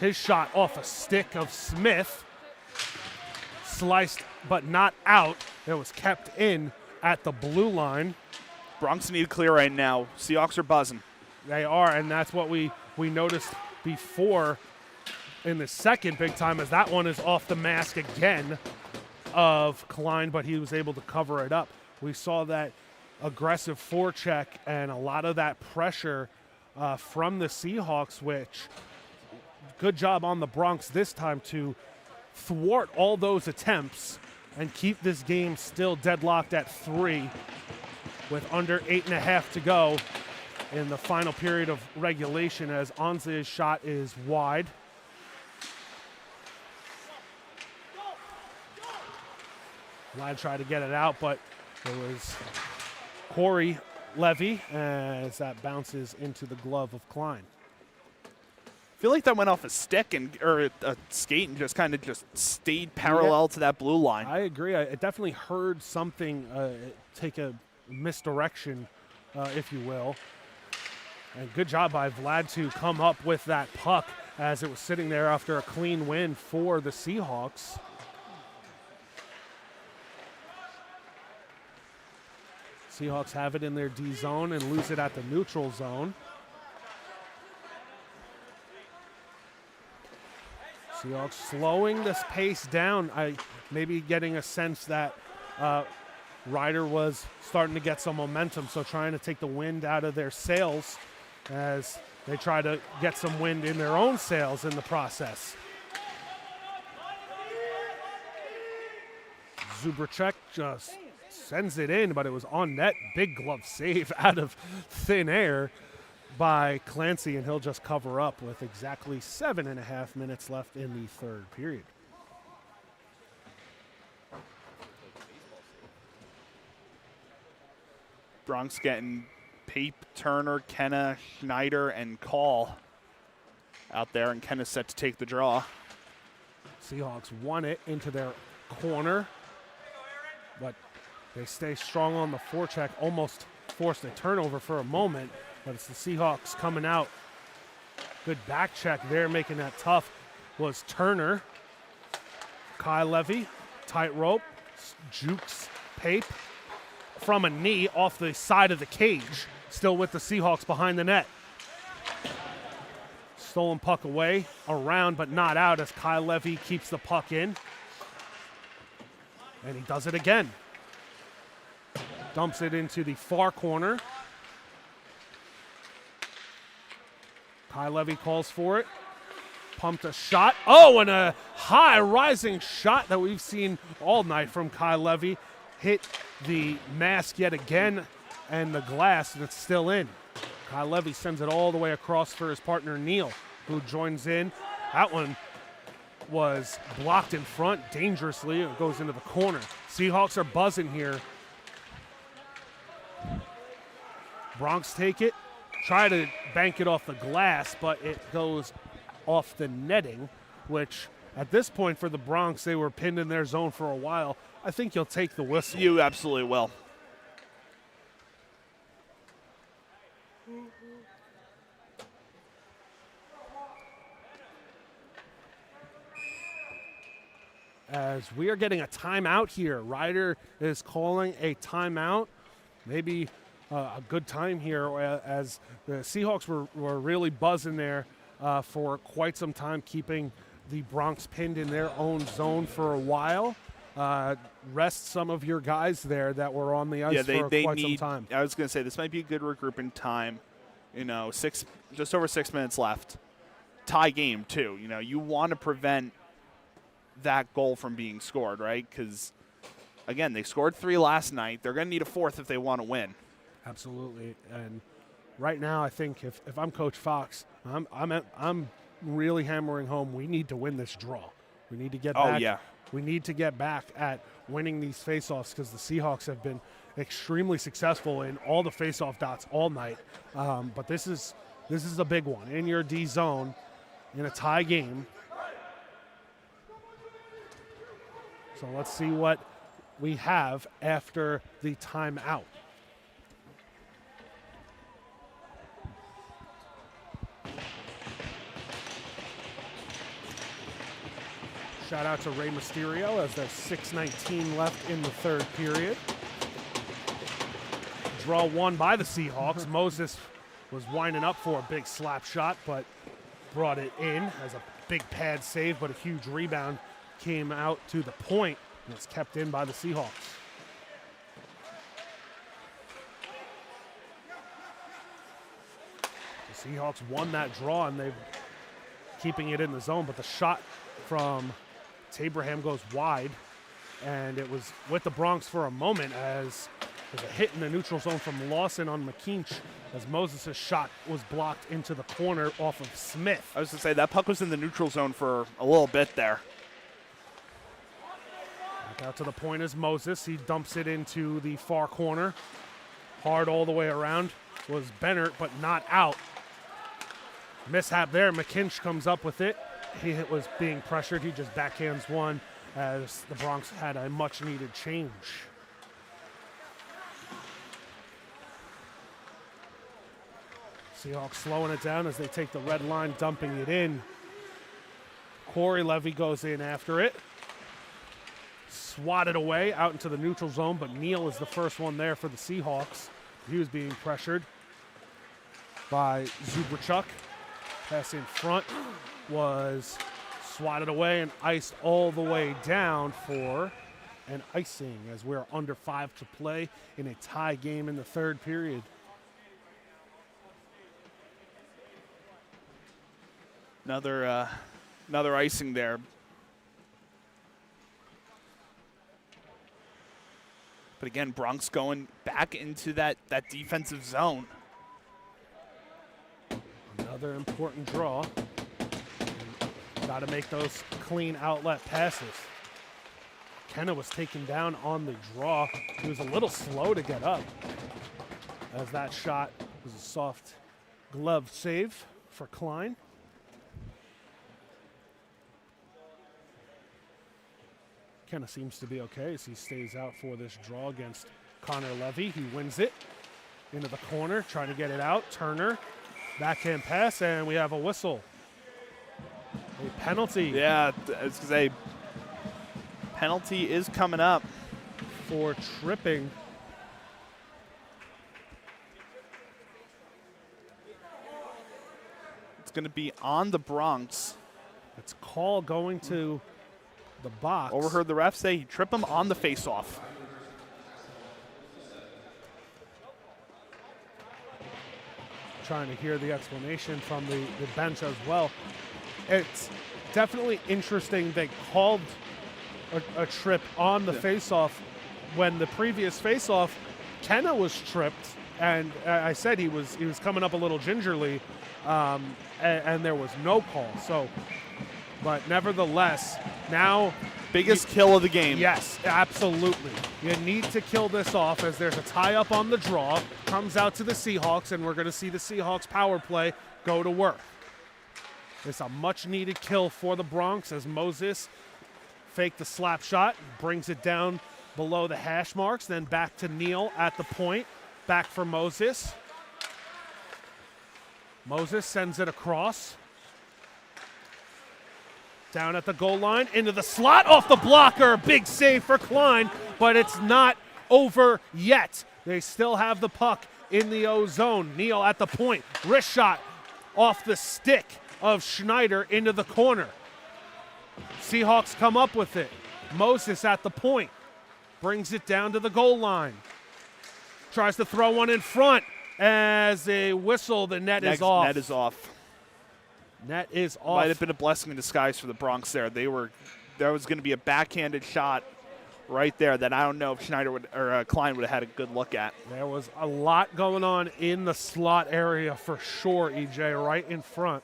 His shot off a stick of Smith. Sliced but not out. It was kept in at the blue line. Bronx need to clear right now. Seahawks are buzzing. They are, and that's what we noticed before in the second big time, as that one is off the mask again of Klein, but he was able to cover it up. We saw that aggressive forecheck and a lot of that pressure from the Seahawks, which good job on the Bronx this time to thwart all those attempts and keep this game still deadlocked at 3 with under 8.5 to go in the final period of regulation, as Anze's shot is wide. Vlad tried to get it out, but it was Corey Levy as that bounces into the glove of Klein. I feel like that went off a stick or a skate and just kind of just stayed parallel to that blue line. I agree. I definitely heard something take a misdirection, if you will. And good job by Vlad to come up with that puck as it was sitting there after a clean win for the Seahawks. Seahawks have it in their D zone and lose it at the neutral zone. Seahawks slowing this pace down. Maybe getting a sense that Ryder was starting to get some momentum, so trying to take the wind out of their sails as they try to get some wind in their own sails in the process. Zubracek just sends it in, but it was on net. Big glove save out of thin air by Clancy, and he'll just cover up with exactly 7.5 minutes left in the third period. Bronx getting Pape, Turner, Kenna, Schneider, and Call out there, and Kenna's set to take the draw. Seahawks won it into their corner, but they stay strong on the forecheck, almost forced a turnover for a moment, but it's the Seahawks coming out. Good back check there, making that tough was Turner. Kai Levy, tightrope, jukes Pape from a knee off the side of the cage, still with the Seahawks behind the net. Stolen puck away, around but not out as Kai Levy keeps the puck in. And he does it again. Dumps it into the far corner. Kai Levy calls for it. pumped a shot. Oh, and a high rising shot that we've seen all night from Kai Levy. Hit the mask yet again and the glass, and it's still in. Kai Levy sends it all the way across for his partner Neal, who joins in. That one was blocked in front dangerously. It goes into the corner. Seahawks are buzzing here. Bronx take it, try to bank it off the glass, but it goes off the netting, which at this point for the Bronx, they were pinned in their zone for a while. I think you'll take the whistle. You absolutely will. As we are getting a timeout here. Ryder is calling a timeout. Maybe a good time here, as the Seahawks were really buzzing there for quite some time, keeping the Bronx pinned in their own zone for a while. Rest some of your guys there that were on the ice for quite some time. I was going to say, this might be a good regrouping time. You know, just over 6 minutes left. Tie game, too. You know, you want to prevent that goal from being scored, right? Because, again, they scored 3 last night. They're going to need a 4th if they want to win. Absolutely. And right now, I think if I'm Coach Fox, I'm really hammering home we need to win this draw. We need to get back. Yeah. We need to get back at winning these faceoffs because the Seahawks have been extremely successful in all the faceoff dots all night. But this is a big one in your D zone in a tie game. So let's see what we have after the timeout. Shout out to Rey Mysterio as there's 6:19 left in the third period. Draw won by the Seahawks. Moses was winding up for a big slap shot, but brought it in as a big pad save, but a huge rebound came out to the point and it's kept in by the Seahawks. The Seahawks won that draw and they're keeping it in the zone, but the shot from Abraham goes wide, and it was with the Bronx for a moment as there's a hit in the neutral zone from Lawson on McKeach as Moses' shot was blocked into the corner off of Smith. I was going to say, that puck was in the neutral zone for a little bit there. Back out to the point is Moses. He dumps it into the far corner. Hard all the way around was Bennert, but not out. Mishap there. McKinch comes up with it. He was being pressured. He just backhands one as the Bronx had a much-needed change. Seahawks slowing it down as they take the red line, dumping it in. Corey Levy goes in after it. Swatted away out into the neutral zone, but Neal is the first one there for the Seahawks. He was being pressured by Zubrachuk. Pass in front was swatted away and iced all the way down for an icing as we're under 5 to play in a tie game in the third period. Another icing there. But again, Bronx going back into that defensive zone. Another important draw. Got to make those clean outlet passes. Kenna was taken down on the draw. He was a little slow to get up as that shot was a soft glove save for Klein. Kenna seems to be okay as he stays out for this draw against Connor Levy. He wins it into the corner, trying to get it out. Turner, backhand pass, and we have a whistle. A penalty. Yeah, I was going to say, penalty is coming up. For tripping. It's going to be on the Bronx. It's call going to the box. Overheard the ref say he tripped him on the faceoff. Trying to hear the explanation from the bench as well. It's definitely interesting. They called a trip on the faceoff when the previous faceoff, Kenna was tripped, and I said he was coming up a little gingerly, and there was no call. So, but nevertheless, now biggest kill of the game. Yes, absolutely. You need to kill this off as there's a tie-up on the draw. Comes out to the Seahawks, and we're going to see the Seahawks power play go to work. It's a much-needed kill for the Bronx as Moses faked the slap shot, brings it down below the hash marks, then back to Neal at the point. Back for Moses. Moses sends it across. Down at the goal line, into the slot, off the blocker. Big save for Klein, but it's not over yet. They still have the puck in the O zone. Neal at the point. Wrist shot off the stick of Schneider into the corner. Seahawks come up with it. Moses at the point. Brings it down to the goal line. Tries to throw one in front. As a whistle, the net is off. Net is off. Net is off. Might have been a blessing in disguise for the Bronx there. There was going to be a backhanded shot right there that I don't know if Schneider or Klein would have had a good look at. There was a lot going on in the slot area for sure, EJ, right in front.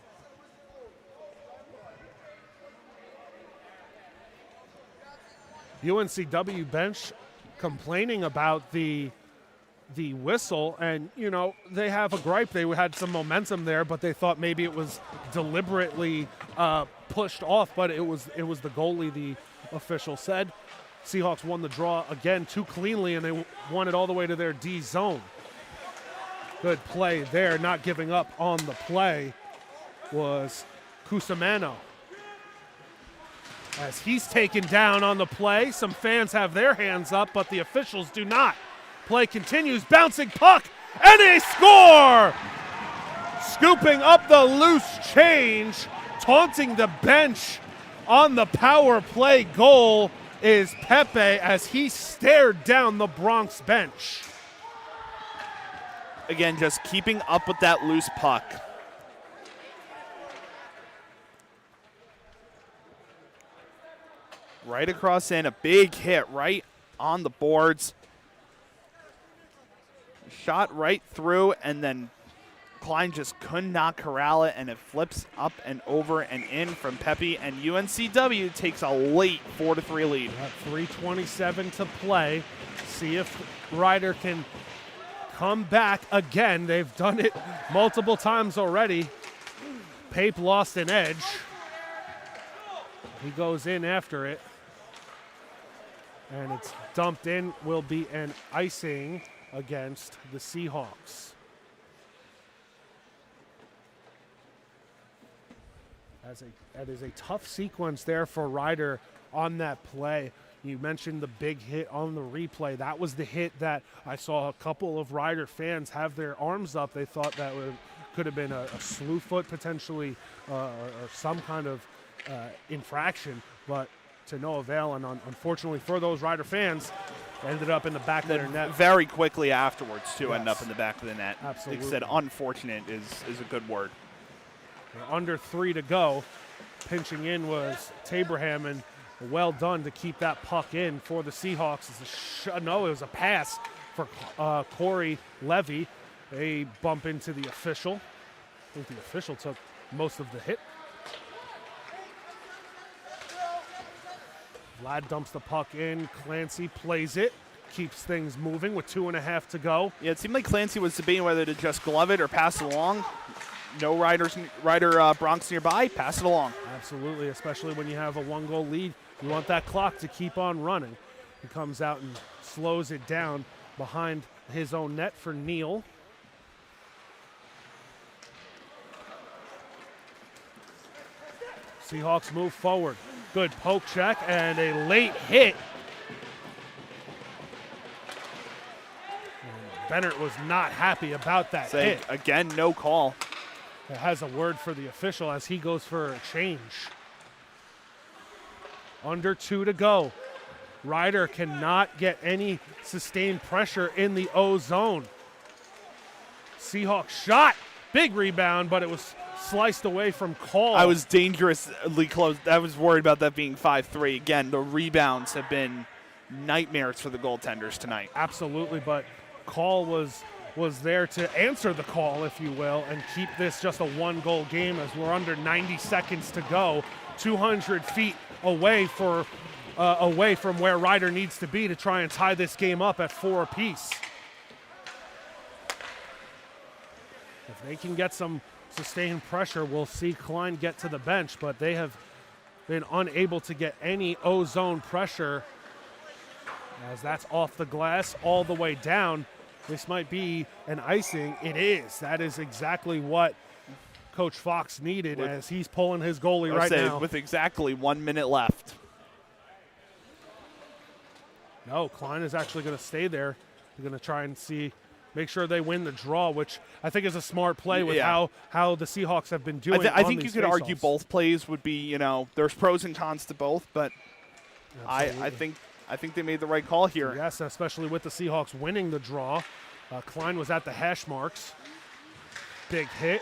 UNCW bench complaining about the whistle, and they have a gripe. They had some momentum there, but they thought maybe it was deliberately pushed off, but it was the goalie, the official said. Seahawks won the draw again too cleanly, and they won it all the way to their D zone. Good play there. Not giving up on the play was Cusimano. As he's taken down on the play, some fans have their hands up, but the officials do not. Play continues, bouncing puck, and a score! Scooping up the loose change, taunting the bench on the power play goal is Pepe as he stared down the Bronx bench. Again, just keeping up with that loose puck. Right across in, a big hit right on the boards. Shot right through, and then Klein just could not corral it, and it flips up and over and in from Pepe, and UNCW takes a late 4-3 lead. 3:27 to play. See if Ryder can come back again. They've done it multiple times already. Pape lost an edge. He goes in after it. And it's dumped in, will be an icing against the Seahawks. That is a tough sequence there for Ryder on that play. You mentioned the big hit on the replay. That was the hit that I saw a couple of Ryder fans have their arms up. They thought that could have been a slew foot potentially or some kind of infraction, but to no avail, and unfortunately for those Ryder fans, ended up in the back of their net. Very quickly afterwards, too, Yes. End up in the back of the net. Absolutely. Like I said, unfortunate is a good word. Under 3 to go. Pinching in was Tabraham, and well done to keep that puck in for the Seahawks. It was a pass for Corey Levy. They bump into the official. I think the official took most of the hit. Vlad dumps the puck in. Clancy plays it. Keeps things moving with 2.5 to go. Yeah, it seemed like Clancy was debating whether to just glove it or pass it along. No Ryder Bronx nearby, pass it along. Absolutely, especially when you have a 1-goal lead. You want that clock to keep on running. He comes out and slows it down behind his own net for Neal. Seahawks move forward. Good poke check and a late hit. And Bennett was not happy about that hit. Again, no call. It has a word for the official as he goes for a change. Under 2 to go. Ryder cannot get any sustained pressure in the O zone. Seahawks shot. Big rebound, but it was sliced away from Call. I was dangerously close. I was worried about that being 5-3. Again, the rebounds have been nightmares for the goaltenders tonight. Absolutely, but Call was there to answer the call, if you will, and keep this just a one-goal game as we're under 90 seconds to go, 200 feet away from where Ryder needs to be to try and tie this game up at 4 apiece. If they can get some sustained pressure, we'll see Klein get to the bench, but they have been unable to get any O-zone pressure as that's off the glass all the way down. This might be an icing. It is. That is exactly what Coach Fox needed as he's pulling his goalie right now. With exactly 1 minute left. No, Klein is actually going to stay there. They're going to try and make sure they win the draw, which I think is a smart play with how the Seahawks have been doing. I think you could argue both plays would be, there's pros and cons to both, but I think they made the right call here. Yes, especially with the Seahawks winning the draw. Klein was at the hash marks. Big hit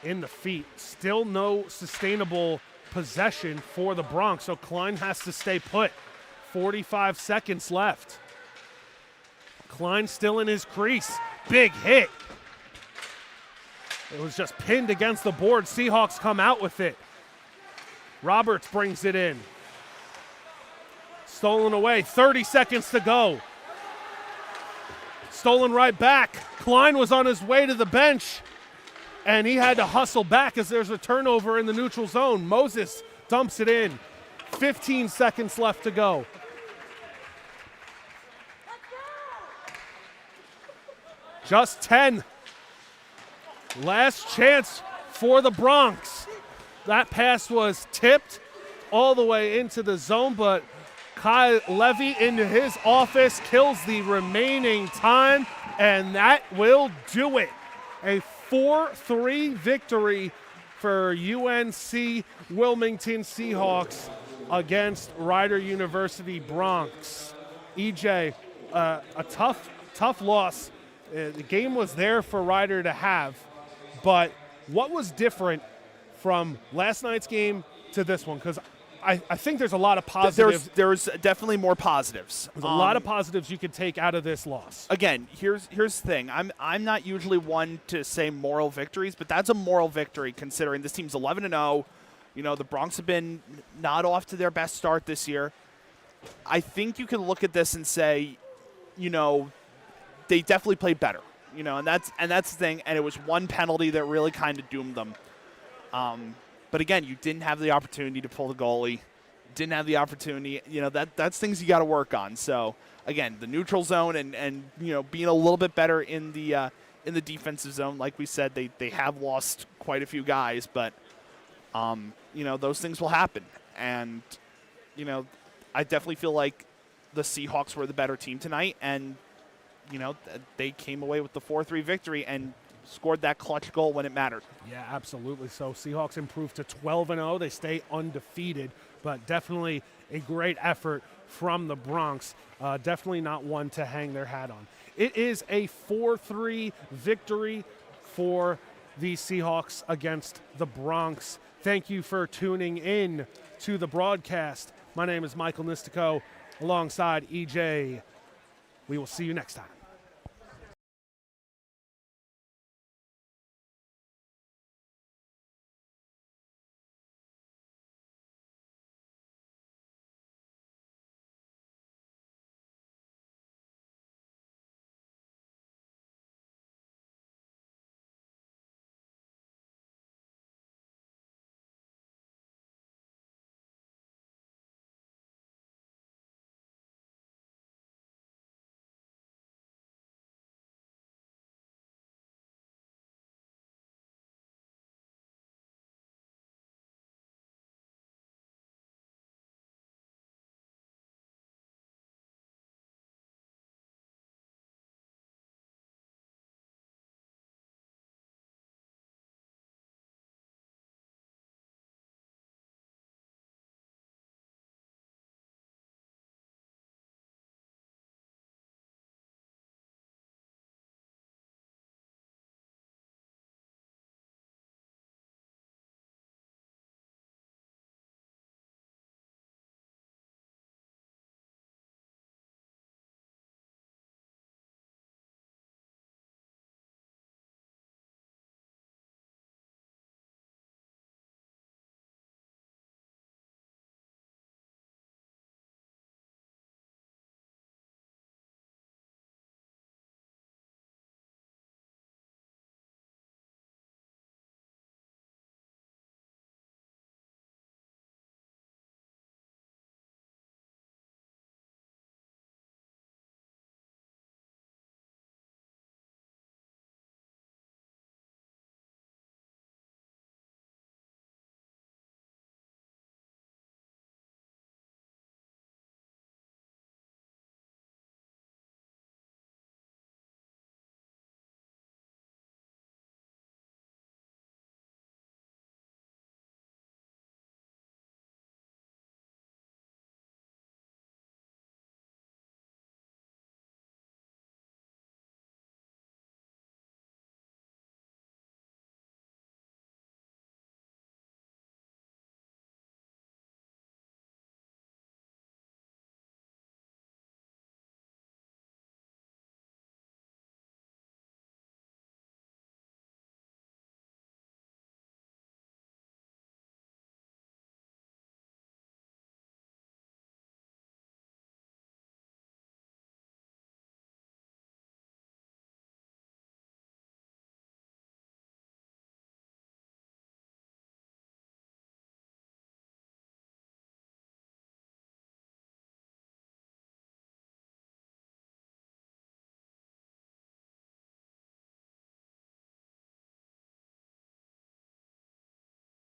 in the feet. Still no sustainable possession for the Bronx, so Klein has to stay put. 45 seconds left. Klein still in his crease. Big hit. It was just pinned against the board. Seahawks come out with it. Roberts brings it in. Stolen away. 30 seconds to go. Stolen right back. Klein was on his way to the bench, and he had to hustle back as there's a turnover in the neutral zone. Moses dumps it in. 15 seconds left to go. Just 10. Last chance for the Bronx. That pass was tipped all the way into the zone, but Kai Levy into his office kills the remaining time, and that will do it. A 4-3 victory for UNC Wilmington Seahawks against Rider University Bronx. EJ, a tough loss. The game was there for Rider to have, but what was different from last night's game to this one? Because I think there's a lot of positives. There's definitely more positives. There's a lot of positives you could take out of this loss. Again, here's the thing. I'm not usually one to say moral victories, but that's a moral victory considering this team's 11-0. The Bronx have been not off to their best start this year. I think you can look at this and say, they definitely played better. And that's the thing. And it was one penalty that really kind of doomed them. But again, you didn't have the opportunity to pull the goalie. Didn't have the opportunity. That's things you got to work on. So again, the neutral zone and being a little bit better in the defensive zone. Like we said, they have lost quite a few guys, but those things will happen. And I definitely feel like the Seahawks were the better team tonight, and they came away with the 4-3 victory and scored that clutch goal when it mattered. Yeah, absolutely. So Seahawks improved to 12-0. They stay undefeated, but definitely a great effort from the Bronx. Definitely not one to hang their hat on. It is a 4-3 victory for the Seahawks against the Bronx. Thank you for tuning in to the broadcast. My name is Michael Nistico alongside EJ. We will see you next time.